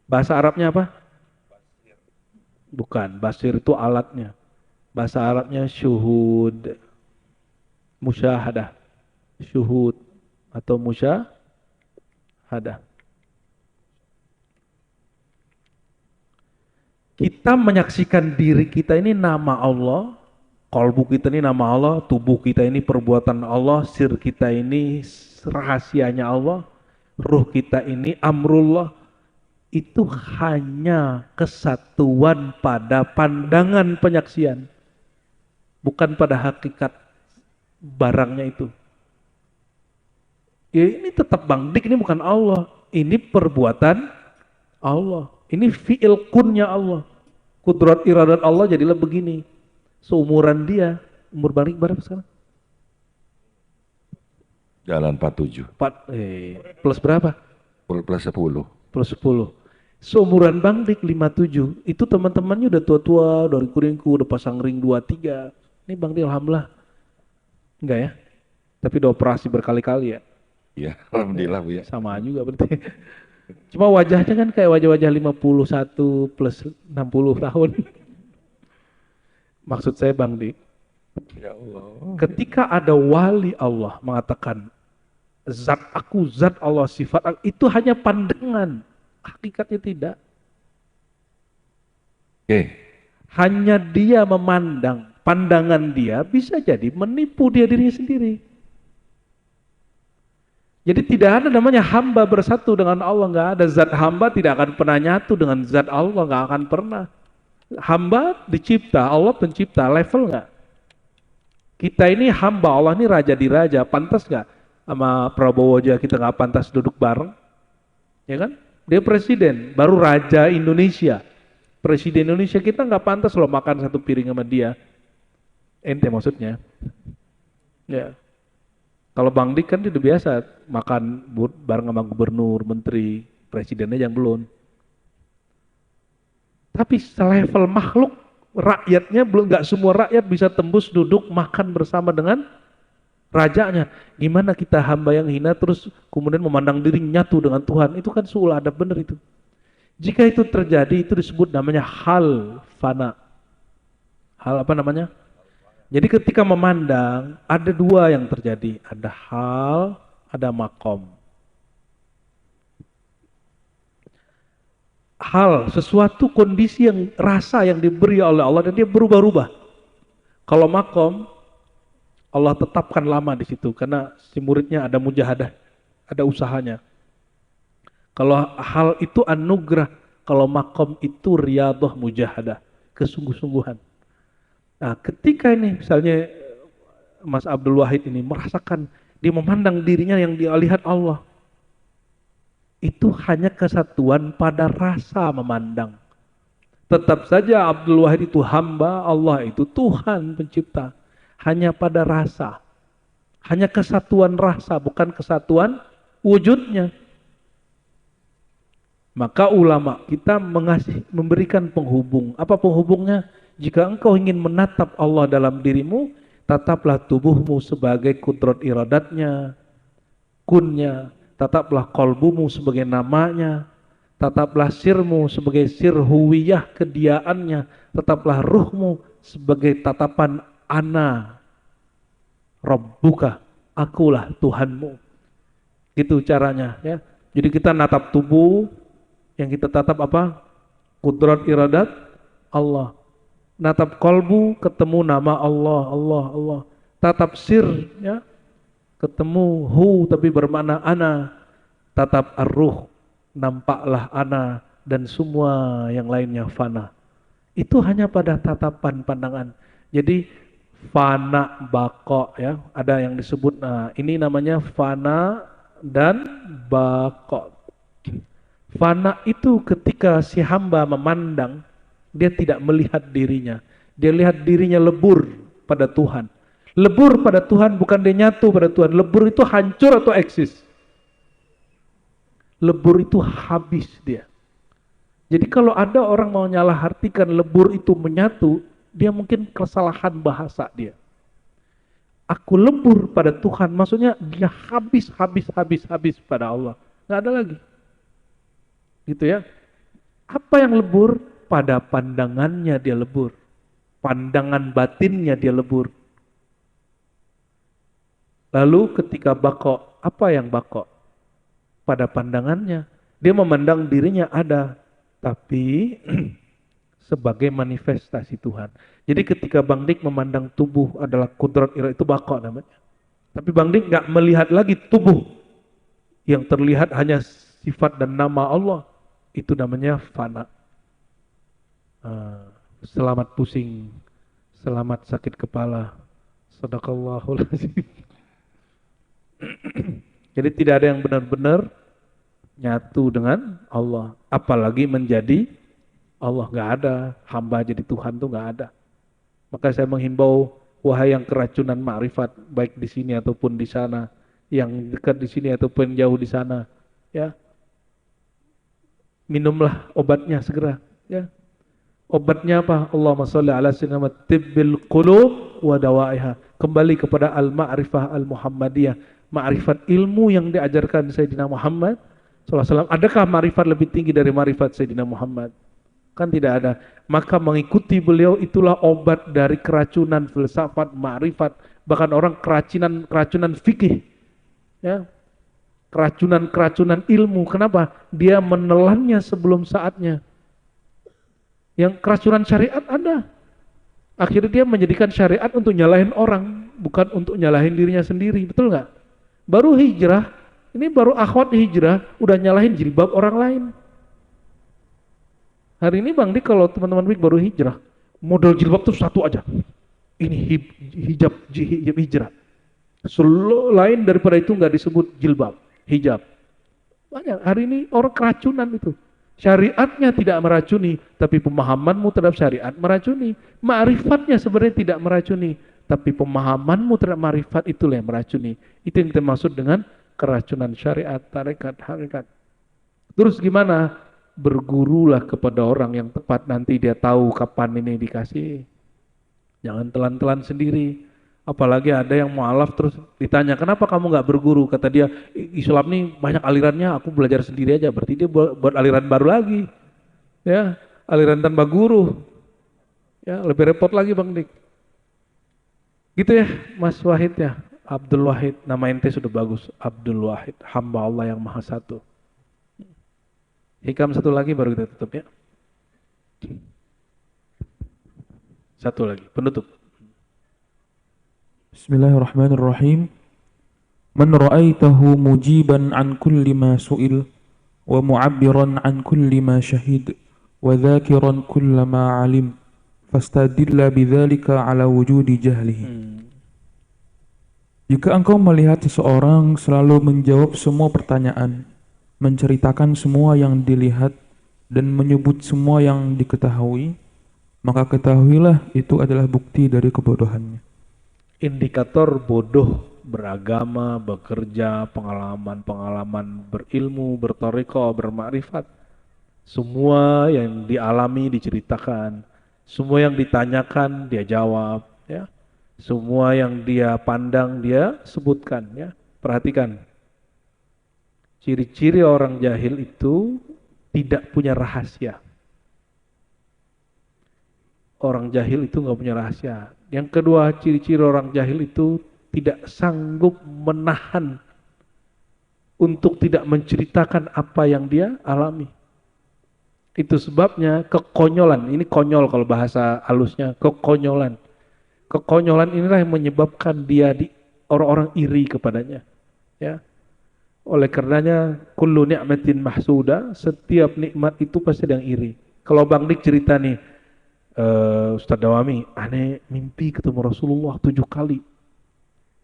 Bahasa Arabnya apa? Bukan, basir itu alatnya. Bahasa Arabnya syuhud, musyahadah, syuhud atau musyahadah. Kita menyaksikan diri kita ini nama Allah, kalbu kita ini nama Allah, tubuh kita ini perbuatan Allah, sir kita ini rahasianya Allah, ruh kita ini amrullah. Itu hanya kesatuan pada pandangan penyaksian, bukan pada hakikat barangnya itu. Ya ini tetap Bang Dik, ini bukan Allah, ini perbuatan Allah, ini fi'il kunnya Allah. Kudrat iradat Allah jadilah begini. Seumuran dia, umur Bang Dik berapa sekarang? Jalan 47. Plus berapa? Plus 10. Plus 10. Seumuran Bang Dik 57, itu teman-temannya udah tua-tua, dari kuringku, udah pasang ring 2-3. Ini Bang Dik alhamdulillah. Enggak ya? Tapi udah operasi berkali-kali ya? Iya, alhamdulillah Bu ya. Sama juga berarti. Cuma wajahnya kan kayak wajah-wajah 51 plus 60 tahun. Maksud saya Bang Dik, Ya Allah. ketika ada wali Allah mengatakan zat aku, zat Allah, sifat aku, itu hanya pandangan, hakikatnya tidak. Oke. Hanya dia memandang, pandangan dia bisa jadi menipu dia dirinya sendiri. Jadi tidak ada namanya hamba bersatu dengan Allah, nggak ada. Zat hamba tidak akan pernah nyatu dengan zat Allah, nggak akan pernah. Hamba dicipta, Allah pencipta, level nggak? Kita ini hamba, Allah ini raja di raja, pantas nggak? Sama Prabowo aja kita nggak pantas duduk bareng, ya kan? Dia presiden, baru raja Indonesia, presiden Indonesia, kita nggak pantas loh makan satu piring sama dia. Ente maksudnya, ya. Kalau Bang Dik kan dia udah biasa makan bareng sama gubernur, menteri, presidennya yang belum. Tapi selevel makhluk, rakyatnya belum, nggak semua rakyat bisa tembus duduk makan bersama dengan rajanya. Gimana kita hamba yang hina terus kemudian memandang diri nyatu dengan Tuhan? Itu kan suul adab, benar itu. Jika itu terjadi, itu disebut namanya hal fana. Hal apa namanya? Jadi ketika memandang, ada dua yang terjadi. Ada hal, ada makom. hal, sesuatu kondisi yang rasa yang diberi oleh Allah dan dia berubah-ubah. Kalau makom, Allah tetapkan lama di situ karena si muridnya ada mujahadah, ada usahanya. Kalau hal itu anugerah, kalau makom itu riyadhah mujahadah, kesungguh-sungguhan. Nah, ketika ini misalnya Mas Abdul Wahid ini merasakan dia memandang dirinya yang dia lihat Allah. Itu hanya kesatuan pada rasa memandang. Tetap saja Abdul Wahid itu hamba, Allah itu Tuhan pencipta. Hanya pada rasa. Hanya kesatuan rasa, bukan kesatuan wujudnya. Maka ulama kita memberikan penghubung. Apa penghubungnya? Jika engkau ingin menatap Allah dalam dirimu, tataplah tubuhmu sebagai kudrat iradatnya, kunnya. Tataplah kolbumu sebagai namanya, tataplah sirmu sebagai sir huwiyah kediaannya, tetaplah ruhmu sebagai tatapan ana Rabbuka, akulah Tuhanmu. Itu caranya ya. Jadi kita natap tubuh, yang kita tatap apa? Kudrat iradat Allah. Natap kolbu, ketemu nama Allah, Allah, Allah. Tatap sir ya, ketemu hu tapi bermakna ana. Tatap ar-ruh, nampaklah ana dan semua yang lainnya fana. Itu hanya pada tatapan pandangan. Jadi fana bako ya, ada yang disebut, nah ini namanya fana dan bako. Fana itu ketika si hamba memandang, dia tidak melihat dirinya, dia lihat dirinya lebur pada Tuhan. Lebur pada Tuhan bukan dia nyatu pada Tuhan. Lebur itu hancur atau eksis. Lebur itu habis dia. Jadi kalau ada orang mau nyalahartikan lebur itu menyatu, dia mungkin kesalahan bahasa dia. Aku lebur pada Tuhan, maksudnya dia habis pada Allah. Nggak ada lagi. Gitu ya. Apa yang lebur? Pada pandangannya dia lebur. Pandangan batinnya dia lebur. Lalu ketika bako, apa yang bako? Pada pandangannya. Dia memandang dirinya ada, tapi sebagai manifestasi Tuhan. Jadi ketika Bang Dik memandang tubuh adalah kudrat iradah, itu bako namanya. Tapi Bang Dik nggak melihat lagi tubuh. Yang terlihat hanya sifat dan nama Allah. Itu namanya fana. Selamat pusing, selamat sakit kepala. Sadaqallahul azim. Jadi tidak ada yang benar-benar nyatu dengan Allah, apalagi menjadi Allah. Nggak ada, hamba jadi Tuhan tuh nggak ada. Maka saya menghimbau, wahai yang keracunan ma'rifat, baik di sini ataupun di sana, yang dekat di sini ataupun jauh di sana, ya, minumlah obatnya segera, ya. Obatnya apa? Allahumma sholli ala sayyidina tibbil qulub wa dawaiha. Kembali kepada al-ma'rifah al-muhammadiyah, ma'rifat ilmu yang diajarkan Sayyidina Muhammad SAW. Adakah ma'rifat lebih tinggi dari ma'rifat Sayyidina Muhammad? Kan tidak ada. Maka mengikuti beliau itulah obat dari keracunan filsafat, ma'rifat, bahkan orang keracunan fikih, ya, keracunan ilmu. Kenapa? Dia menelannya sebelum saatnya. Yang keracunan syariat ada. Akhirnya dia menjadikan syariat untuk nyalahin orang, bukan untuk nyalahin dirinya sendiri. Betul nggak? Baru hijrah, ini baru akhwat hijrah, udah nyalahin jilbab orang lain. Hari ini Bang Dik kalau teman-teman baru hijrah, model jilbab tuh satu aja. Ini hijab hijrah. Lain daripada itu nggak disebut jilbab, hijab. Banyak hari ini orang keracunan itu. Syariatnya tidak meracuni, tapi pemahamanmu terhadap syariat meracuni. Ma'rifatnya sebenarnya tidak meracuni, tapi pemahamanmu terhadap ma'rifat itulah yang meracuni. Itu yang kita maksud dengan keracunan syariat, tarekat, hakikat. Terus gimana? Bergurulah kepada orang yang tepat, nanti dia tahu kapan ini dikasih. Jangan telan-telan sendiri. Apalagi ada yang mualaf terus ditanya, kenapa kamu nggak berguru? Kata dia, Islam ini banyak alirannya, aku belajar sendiri aja. Berarti dia buat aliran baru lagi, ya, aliran tanpa guru, ya, lebih repot lagi Bang Dik. Gitu ya, Mas Wahid ya, Abdul Wahid, nama ente sudah bagus, Abdul Wahid, hamba Allah yang Maha Satu. Hikam satu lagi baru kita tutup ya. Satu lagi, penutup. Bismillahirrahmanirrahim. Man ra'aitahu mujiban an kulli ma su'il wa mu'abbiran an kulli ma syahid wa dhakiran kulla ma alim fastadilla bidzalika ala wujudi jahlihi. Jika engkau melihat seseorang selalu menjawab semua pertanyaan, menceritakan semua yang dilihat, dan menyebut semua yang diketahui, maka ketahuilah itu adalah bukti dari kebodohannya. Indikator bodoh beragama, bekerja, pengalaman-pengalaman berilmu, bertoriko, bermakrifat. Semua yang dialami diceritakan, semua yang ditanyakan dia jawab, ya. Semua yang dia pandang dia sebutkan, ya. Perhatikan. Ciri-ciri orang jahil itu tidak punya rahasia. Orang jahil itu nggak punya rahasia. Yang kedua, ciri-ciri orang jahil itu tidak sanggup menahan untuk tidak menceritakan apa yang dia alami. Itu sebabnya kekonyolan, ini konyol kalau bahasa halusnya, kekonyolan. Kekonyolan inilah yang menyebabkan dia orang-orang iri kepadanya. Ya. Oleh karenanya kullu ni'matin mahsuda, setiap nikmat itu pasti ada yang iri. Kalau Bang Dik cerita nih, Ustadz Dawami, aneh mimpi ketemu Rasulullah 7 kali.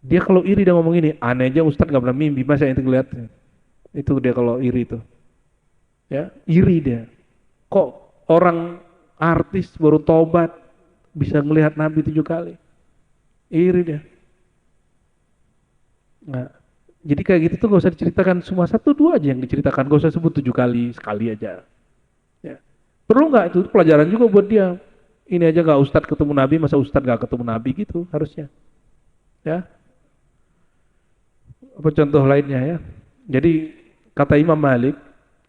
Dia kalau iri dia ngomong ini, aneh aja Ustadz gak pernah mimpi, masa yang itu kelihatan. Itu dia kalau iri itu. Ya, iri dia. Kok orang artis baru tobat bisa ngelihat Nabi 7 kali? Iri dia. Nah, jadi kayak gitu tuh gak usah diceritakan semua, 1-2 aja yang diceritakan, gak usah sebut 7 kali, sekali aja. Ya. Perlu nggak itu pelajaran juga buat dia. Ini aja gak Ustadz ketemu Nabi, masa Ustadz gak ketemu Nabi gitu harusnya. Ya. Apa contoh lainnya ya? Jadi kata Imam Malik,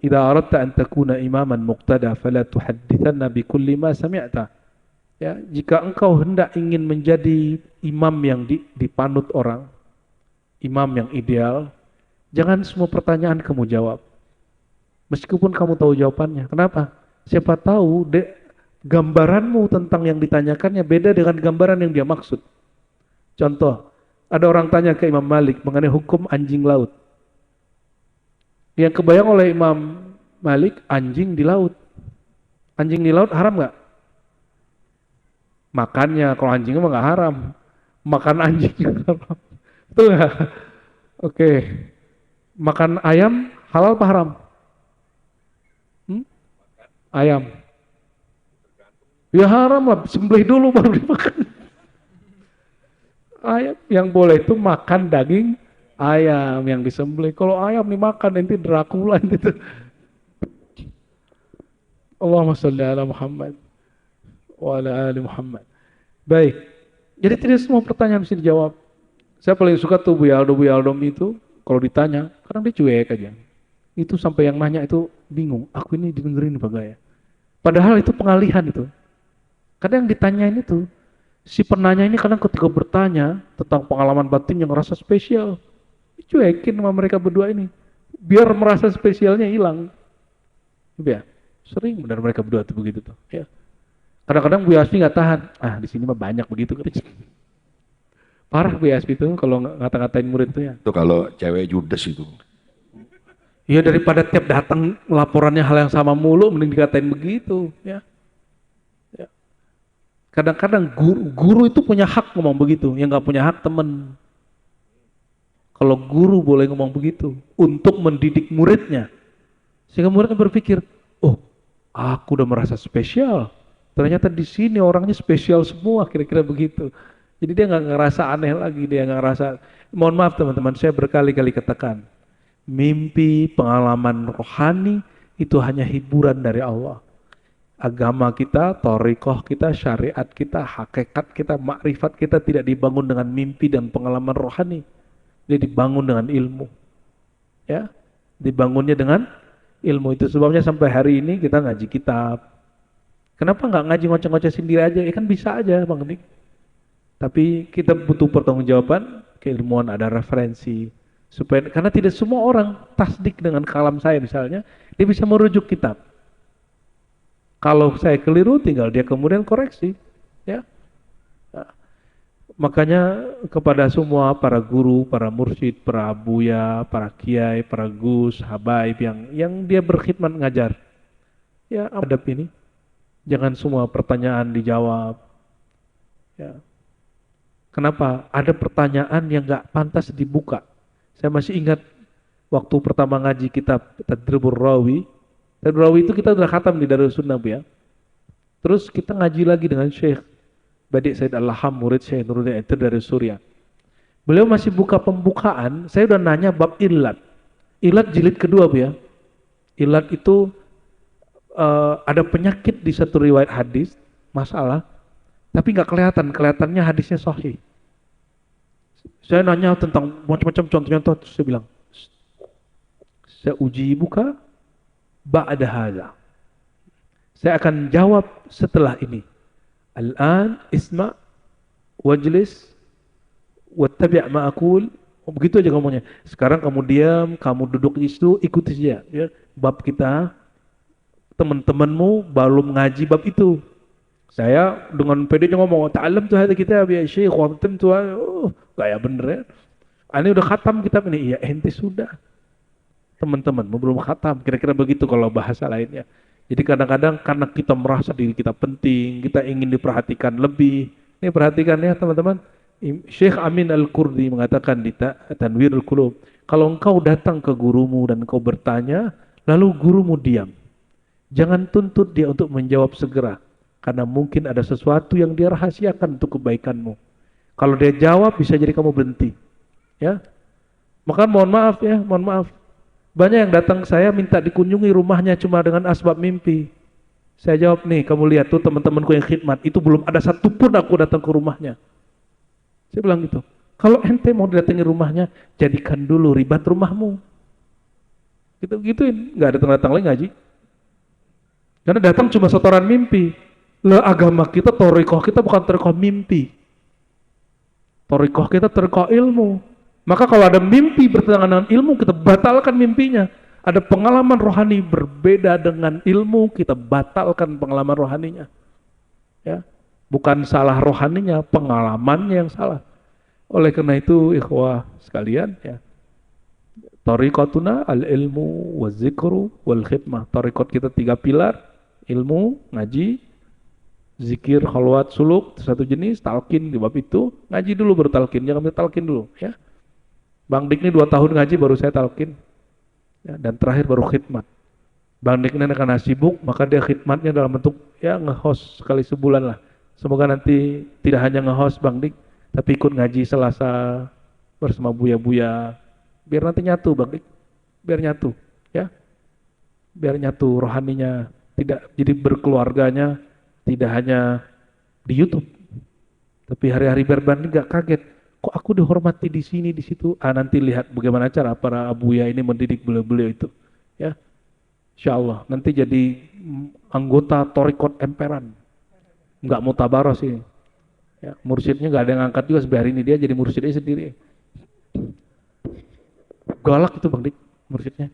"Idza aradta an takuna imaman muqtada fala tuhadditsanna bi kulli ma sami'ta." Ya, jika engkau hendak ingin menjadi imam yang dipanut orang, imam yang ideal, jangan semua pertanyaan kamu jawab. Meskipun kamu tahu jawabannya. Kenapa? Siapa tahu gambaranmu tentang yang ditanyakannya beda dengan gambaran yang dia maksud. Contoh, ada orang tanya ke Imam Malik mengenai hukum anjing laut. Yang kebayang oleh Imam Malik, anjing di laut. Anjing di laut haram nggak? Makannya, kalau anjingnya mah nggak haram. Makan anjing haram. Betul nggak? Oke. Makan ayam halal apa haram? Ayam. Ya haram lah, sembelih dulu baru dimakan. Ayam yang boleh itu makan daging ayam yang disembelih. Kalau ayam dimakan nanti Dracula itu. Allahumma sholli ala Muhammad wa ala ali Muhammad. Baik. Jadi tidak semua pertanyaan bisa dijawab. Saya paling suka tuh Bu Aldo itu kalau ditanya, kadang dia cuek aja. Itu sampai yang nanya itu bingung. Aku ini didengerin apa ya? Padahal itu pengalihan itu. Kadang yang ditanyain itu, si penanya ini kadang ketika bertanya tentang pengalaman batin yang rasa spesial, cuekin sama mereka berdua ini, biar merasa spesialnya hilang. Ya, sering benar mereka berdua tuh begitu tuh. Ya. Kadang-kadang Bu Yasmi nggak tahan, di sini mah banyak begitu. Parah Bu Yasmi itu kalau ngata-ngatain murid tuh ya. Itu kalau cewek judes itu. Iya daripada tiap datang laporannya hal yang sama mulu, mending dikatain begitu. Ya. Kadang-kadang guru itu punya hak ngomong begitu, yang nggak punya hak temen. Kalau guru boleh ngomong begitu untuk mendidik muridnya, sehingga muridnya berpikir, oh, aku udah merasa spesial. Ternyata di sini orangnya spesial semua, kira-kira begitu. Jadi dia nggak ngerasa aneh lagi, dia nggak ngerasa. Mohon maaf teman-teman, saya berkali-kali katakan, mimpi, pengalaman rohani itu hanya hiburan dari Allah. Agama kita, thariqah kita, syariat kita, hakikat kita, makrifat kita tidak dibangun dengan mimpi dan pengalaman rohani. Dia dibangun dengan ilmu. Ya, dibangunnya dengan ilmu. Itu sebabnya sampai hari ini kita ngaji kitab. Kenapa nggak ngaji ngoceh-ngoceh sendiri aja? Ya kan bisa aja Bang Dik. Tapi kita butuh pertanggungjawaban, keilmuan ada referensi. Supaya karena tidak semua orang tasdik dengan kalam saya misalnya, dia bisa merujuk kitab. Kalau saya keliru, tinggal dia kemudian koreksi, ya. Nah, makanya kepada semua para guru, para mursyid, para abuya, para kiai, para gus, habaib yang dia berkhidmat ngajar, ya adab ini. Jangan semua pertanyaan dijawab. Ya. Kenapa? Ada pertanyaan yang nggak pantas dibuka. Saya masih ingat waktu pertama ngaji kitab Tadribur Rawi. Tadribur Rawi itu kita udah khatam di Darul Sunnah, Bu, ya. Terus kita ngaji lagi dengan Syekh Badi Said Al-Laham, murid Syekh Nuruddin Etir dari Suriah. Beliau masih buka pembukaan, saya udah nanya bab ilat. Ilat jilid kedua, Bu, ya. Ilat itu ada penyakit di satu riwayat hadis, masalah, tapi nggak kelihatannya hadisnya sahih. Saya nanya tentang macam-macam contoh-contoh, terus saya bilang, saya uji buka ba'da hadza. Saya akan jawab setelah ini. Al-an isma' wajlis wattabi' ma aqul. Begitu aja ngomongnya. Sekarang kamu diam, kamu duduk di situ, ikuti saja, ya. Bab kita, teman-temanmu belum ngaji bab itu. Saya dengan pedenya ngomong, ta'allam tu hadza kitab ya syekh, wa antum tu, gaya bener ya. Ini udah khatam kitab ini. Iya, ente sudah. Teman-teman, belum khatam. Kira-kira begitu kalau bahasa lainnya. Jadi kadang-kadang karena kita merasa diri kita penting, kita ingin diperhatikan lebih. Ini perhatikan ya teman-teman. Syekh Amin Al-Kurdi mengatakan di Tanwirul Qulub, kalau engkau datang ke gurumu dan engkau bertanya, lalu gurumu diam. Jangan tuntut dia untuk menjawab segera. Karena mungkin ada sesuatu yang dia rahasiakan untuk kebaikanmu. Kalau dia jawab, bisa jadi kamu berhenti. Ya, maka mohon maaf ya, mohon maaf. Banyak yang datang saya minta dikunjungi rumahnya cuma dengan asbab mimpi. Saya jawab, nih kamu lihat tuh teman-temanku yang khidmat, itu belum ada satupun aku datang ke rumahnya. Saya bilang gitu. Kalau ente mau datangi rumahnya, jadikan dulu ribat rumahmu. Gitu-gituin, nggak datang-datang lagi ngaji. Karena datang cuma setoran mimpi. Lah agama kita, thariqah kita bukan thariqah mimpi. Thariqah kita thariqah ilmu. Maka kalau ada mimpi bertentangan dengan ilmu, kita batalkan mimpinya. Ada pengalaman rohani berbeda dengan ilmu, kita batalkan pengalaman rohaninya. Ya, bukan salah rohaninya, pengalamannya yang salah. Oleh karena itu, ikhwah sekalian, ya, thariqatuna al-ilmu wa zikru wal khidmah. Thariqat kita 3 pilar, ilmu, ngaji, zikir, khalwat, suluk, satu jenis, talqin di bab itu, ngaji dulu baru talqin, jangan talqin dulu, ya. Bang Dik ini 2 tahun ngaji baru saya talqin, ya, dan terakhir baru khidmat. Bang Dik ini karena sibuk, maka dia khidmatnya dalam bentuk ya nge-host sekali sebulan lah. Semoga nanti tidak hanya nge-host Bang Dik, tapi ikut ngaji Selasa bersama buya-buya, biar nanti nyatu Bang Dik, biar nyatu, ya, biar nyatu rohaninya, tidak jadi berkeluarganya. Tidak hanya di YouTube, tapi hari-hari berbanding gak kaget. Kok aku dihormati di sini, di situ? Nanti lihat bagaimana cara para abuya ini mendidik beliau-beliau itu. Ya, insya Allah nanti jadi anggota Thariqat Emperan. Nggak mau tabaros ini. Ya, mursyidnya nggak ada yang angkat juga sampai hari ini, dia jadi mursyidnya sendiri. Galak itu Bang Dik, mursyidnya.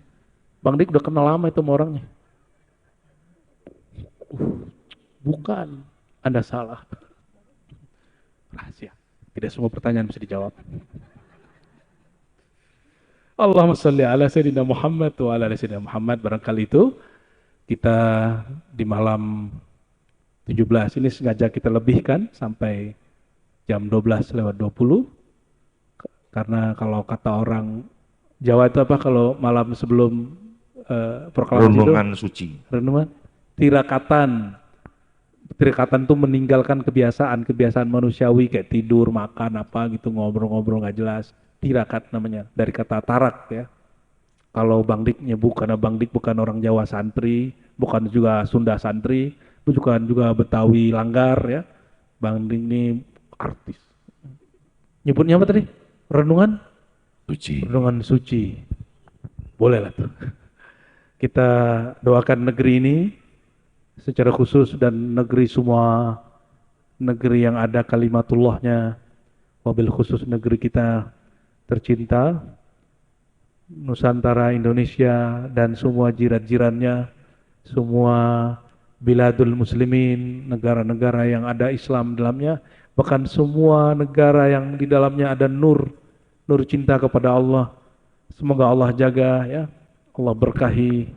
Bang Dik udah kenal lama itu sama orangnya. Bukan, Anda salah. Rahasia. Tidak semua pertanyaan bisa dijawab. Allahumma sholli ala Sayyidina Muhammad wa ala Sayyidina Muhammad. Barangkali itu kita di malam 17 ini sengaja kita lebihkan sampai jam 12:20. Karena kalau kata orang Jawa itu apa kalau malam sebelum proklamasi itu? Renungan suci. Renungan. Tirikatan itu meninggalkan kebiasaan manusiawi kayak tidur, makan, apa gitu, ngobrol-ngobrol nggak jelas. Tirakat namanya, dari kata tarak ya. Kalau Bang Dik nyebut, karena Bang Dik bukan orang Jawa santri, bukan juga Sunda santri, bukan juga Betawi langgar ya. Bang Dik ini artis. Nyebutnya apa tadi? Renungan? Suci. Renungan suci. Boleh lah tuh. Kita doakan negeri ini secara khusus dan negeri semua negeri yang ada kalimatullah-nya, wabil khusus negeri kita tercinta, Nusantara Indonesia dan semua jiran-jirannya, semua biladul muslimin, negara-negara yang ada Islam dalamnya, bahkan semua negara yang di dalamnya ada nur cinta kepada Allah. Semoga Allah jaga ya, Allah berkahi,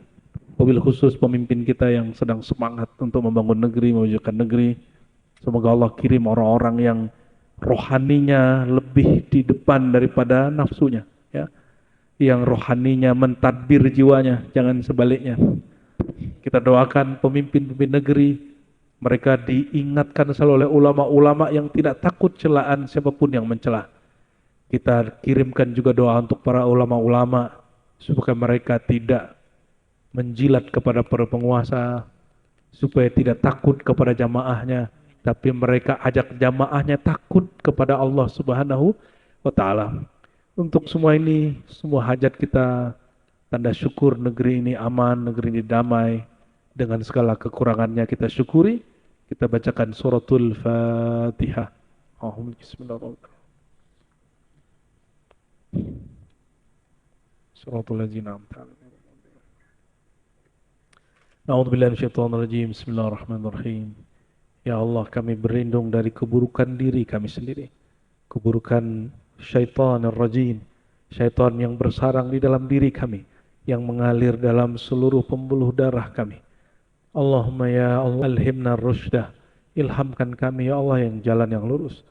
wabil khusus pemimpin kita yang sedang semangat untuk membangun negeri, mewujudkan negeri. Semoga Allah kirim orang-orang yang rohaninya lebih di depan daripada nafsunya, ya, yang rohaninya mentadbir jiwanya, jangan sebaliknya. Kita doakan pemimpin-pemimpin negeri, mereka diingatkan selalu oleh ulama-ulama yang tidak takut celaan siapapun yang mencela. Kita kirimkan juga doa untuk para ulama-ulama supaya mereka tidak menjilat kepada para penguasa, supaya tidak takut kepada jamaahnya, tapi mereka ajak jamaahnya takut kepada Allah Subhanahu wa Ta'ala. Untuk semua ini, semua hajat kita, tanda syukur negeri ini aman, negeri ini damai, dengan segala kekurangannya kita syukuri. Kita bacakan suratul Fatihah. Bismillahirrahmanirrahim. Suratul ladzina an'amta 'alaihim. A'udzubillahi minasyaitonir rajim. Bismillahirrahmanirrahim. Ya Allah, kami berlindung dari keburukan diri kami sendiri, keburukan syaitanir rajim, syaitan yang bersarang di dalam diri kami, yang mengalir dalam seluruh pembuluh darah kami. Allahumma ya Allah, alhimna rusydah, ilhamkan kami ya Allah yang jalan yang lurus.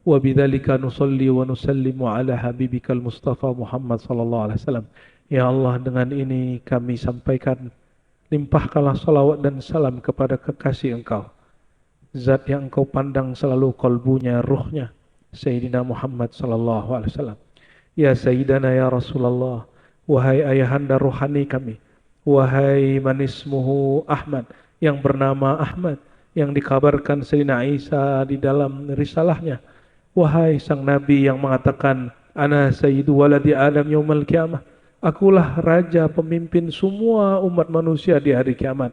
Wa bidzalika nusalli wa nusallimu ala habibikal Mustafa Muhammad sallallahu alaihi wasallam. Ya Allah, dengan ini kami sampaikan, limpahkanlah salawat dan salam kepada kekasih Engkau, zat yang Engkau pandang selalu kalbunya, ruhnya, Sayyidina Muhammad sallallahu alaihi wasallam. Ya Sayyidana ya Rasulullah, wahai ayahanda rohani kami, wahai manismuhu Ahmad, yang bernama Ahmad, yang dikabarkan Sayyidina Isa di dalam risalahnya, wahai sang Nabi yang mengatakan, Ana sayyidu waladi Adam yaumal kiamah, akulah raja pemimpin semua umat manusia di hari kiamat.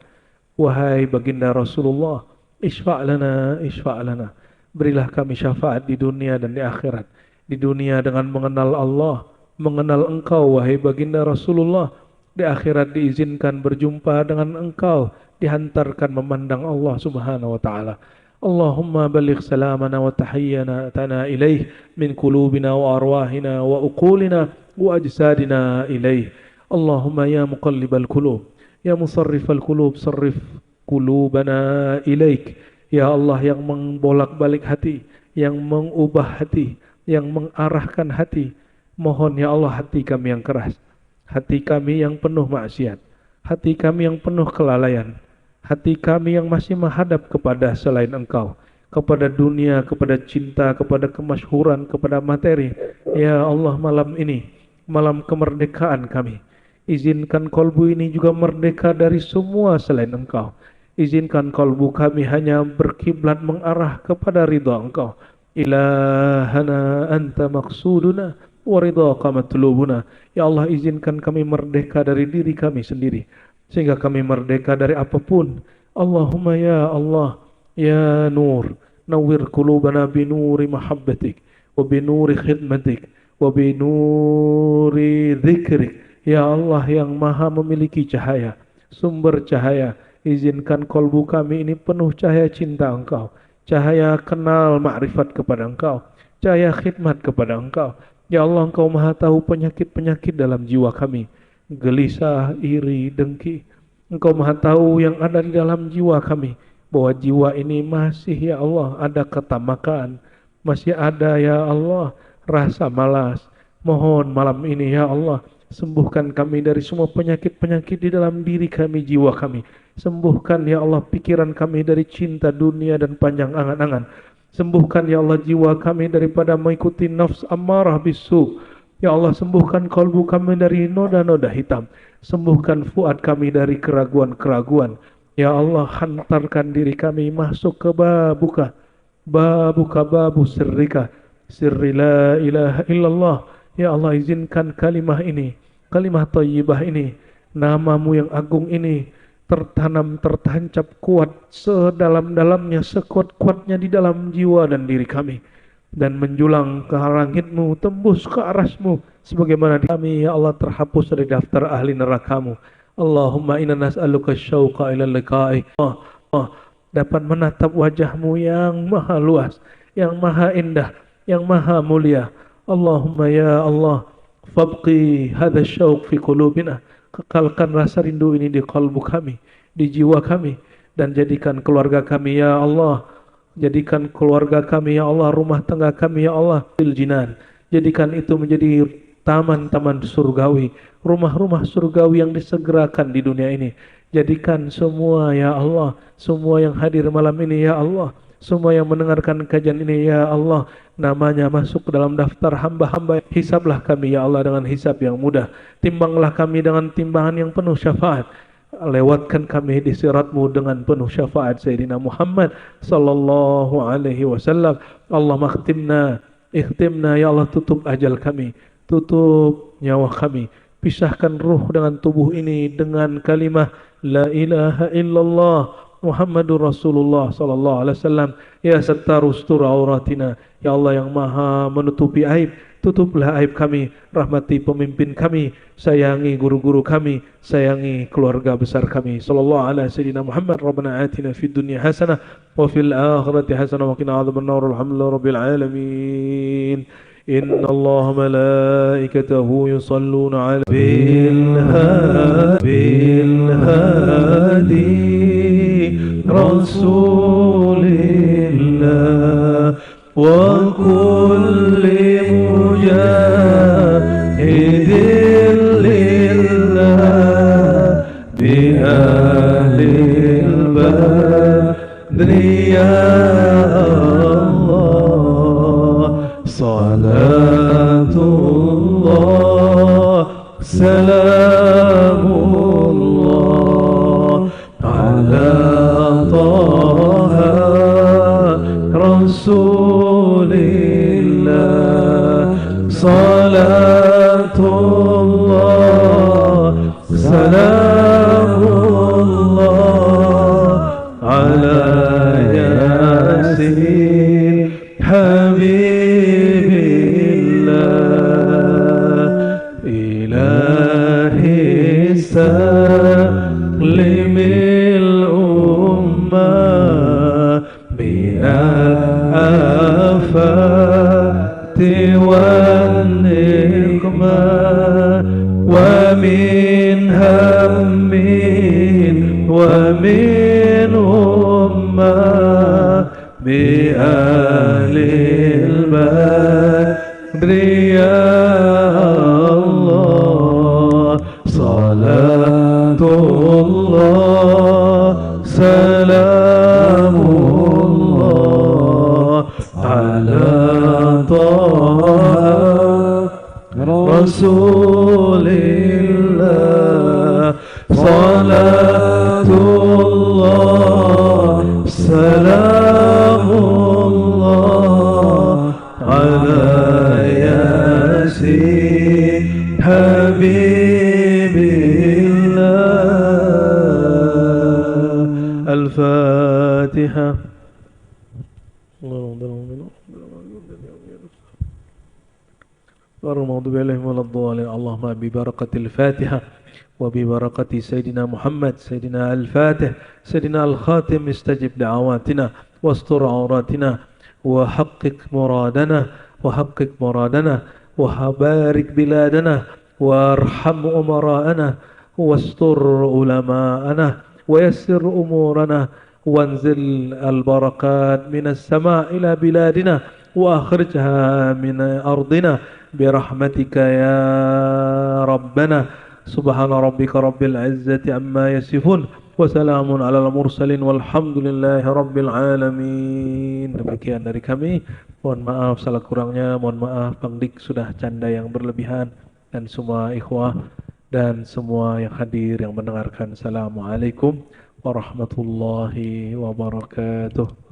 Wahai baginda Rasulullah, isfa' lana, berilah kami syafaat di dunia dan di akhirat. Di dunia dengan mengenal Allah, mengenal Engkau wahai baginda Rasulullah. Di akhirat diizinkan berjumpa dengan Engkau, dihantarkan memandang Allah Subhanahu wa taala. Allahumma baligh salamana wa tahiyyatana ilaih min qulubina wa arwahina wa uqulina wa ajsadina ilaih. Allahumma ya muqallibal qulub, ya musarrifal qulub, sarrif qulubana ilaik. Ya Allah yang membolak-balik hati, yang mengubah hati, yang mengarahkan hati, mohon ya Allah hati kami yang keras, hati kami yang penuh maksiat, hati kami yang penuh kelalaian, hati kami yang masih menghadap kepada selain Engkau, kepada dunia, kepada cinta, kepada kemasyhuran, kepada materi. Ya Allah, malam ini, malam kemerdekaan kami, izinkan kolbu ini juga merdeka dari semua selain Engkau. Izinkan kalbu kami hanya berkiblat mengarah kepada ridha Engkau. Ilahana anta maqsuduna wa ridhaka matlubuna. Ya Allah, izinkan kami merdeka dari diri kami sendiri, sehingga kami merdeka dari apapun. Allahumma ya Allah, ya Nur, nawwir qulubana binuri mahabbatik wa binuri khidmatik wa binuri dzikrik. Ya Allah yang maha memiliki cahaya, sumber cahaya, izinkan kolbu kami ini penuh cahaya cinta Engkau, cahaya kenal makrifat kepada Engkau, cahaya khidmat kepada Engkau. Ya Allah, Engkau maha tahu penyakit-penyakit dalam jiwa kami, gelisah, iri, dengki. Engkau maha tahu yang ada di dalam jiwa kami, bahwa jiwa ini masih ya Allah ada ketamakan, masih ada ya Allah rasa malas. Mohon malam ini ya Allah, sembuhkan kami dari semua penyakit-penyakit di dalam diri kami, jiwa kami. Sembuhkan ya Allah pikiran kami dari cinta dunia dan panjang angan-angan. Sembuhkan ya Allah jiwa kami daripada mengikuti nafs ammarah bisu. Ya Allah, sembuhkan kalbu kami dari noda-noda hitam. Sembuhkan fuad kami dari keraguan-keraguan. Ya Allah, hantarkan diri kami masuk ke babuka babu sirrika, sirri la ilaha illallah. Ya Allah, izinkan kalimah ini, kalimah thayyibah ini, namamu yang agung ini tertanam, tertancap kuat sedalam-dalamnya, sekuat-kuatnya di dalam jiwa dan diri kami. dan menjulang ke langitmu, tembus ke arasmu, sebagaimana kami ya Allah terhapus dari daftar ahli nerakamu. Allahumma inna nas'aluka syauqa ila liqa'i. Allah dapat menatap wajahmu yang maha luas, yang maha indah, yang maha mulia. Allahumma ya Allah, fabqi hadha syauq fi qulubina, kekalkan rasa rindu ini di kalbu kami, di jiwa kami, dan jadikan keluarga kami ya Allah, jadikan keluarga kami ya Allah, rumah tangga kami ya Allah fil jinan, jadikan itu menjadi taman-taman surgawi, rumah-rumah surgawi yang disegerakan di dunia ini. Jadikan semua ya Allah, semua yang hadir malam ini ya Allah, semua yang mendengarkan kajian ini ya Allah, namanya masuk ke dalam daftar hamba-hamba. Hisablah kami ya Allah dengan hisab yang mudah, timbanglah kami dengan timbangan yang penuh syafaat, lewatkan kami di siratmu dengan penuh syafaat Sayyidina Muhammad sallallahu alaihi wasallam. Allah ikhtimna ya Allah, tutup ajal kami, tutup nyawa kami, pisahkan ruh dengan tubuh ini dengan kalimah la ilaha illallah Muhammadur Rasulullah sallallahu alaihi wasallam. Ya sattarus tur auratina, ya Allah yang maha menutupi aib, tutuplah aib kami, rahmati pemimpin kami, sayangi guru-guru kami, sayangi keluarga besar kami. Sallallahu alaihi sayyidina Muhammad. Rabbana atina fid dunya hasanah wa fil akhirati hasanah wa qina adzabannar. Alhamdulillahi rabbil alamin. إن الله ملائكته يصلون على بالهادي رسول الله وكل مجاهد لله بأهل البدر يا صلاة الله سلام الله على طه رسول الله صلاة الله سلام الله على ياسين حبيب سلم الأمة بالآفات والنقمة ومن هم ومن أمة بأهل البدر يا الله صلاة الله سلام الله على طه رسول الله صلاة الله سلام الله على ياسين حبيب الفاتحة. اللهم ببركة الفاتحة وببركة سيدنا محمد سيدنا الفاتح سيدنا الخاتم استجب دعواتنا واستر عوراتنا وحقق مرادنا وبارك بلادنا وارحم أمراءنا واستر علماءنا ويسر أمورنا وانزل البركات من السماء إلى بلادنا وأخرجها من أرضنا برحمتك يا ربنا. سبحان ربك رب العزة عما يصفون وسلام على المرسلين والحمد لله rabbil alamin. Demikian dari kami. Mohon maaf salah kurangnya, mohon maaf Bang Dik sudah canda yang berlebihan, dan semua ikhwah dan semua yang hadir yang mendengarkan. Assalamualaikum warahmatullahi wabarakatuh.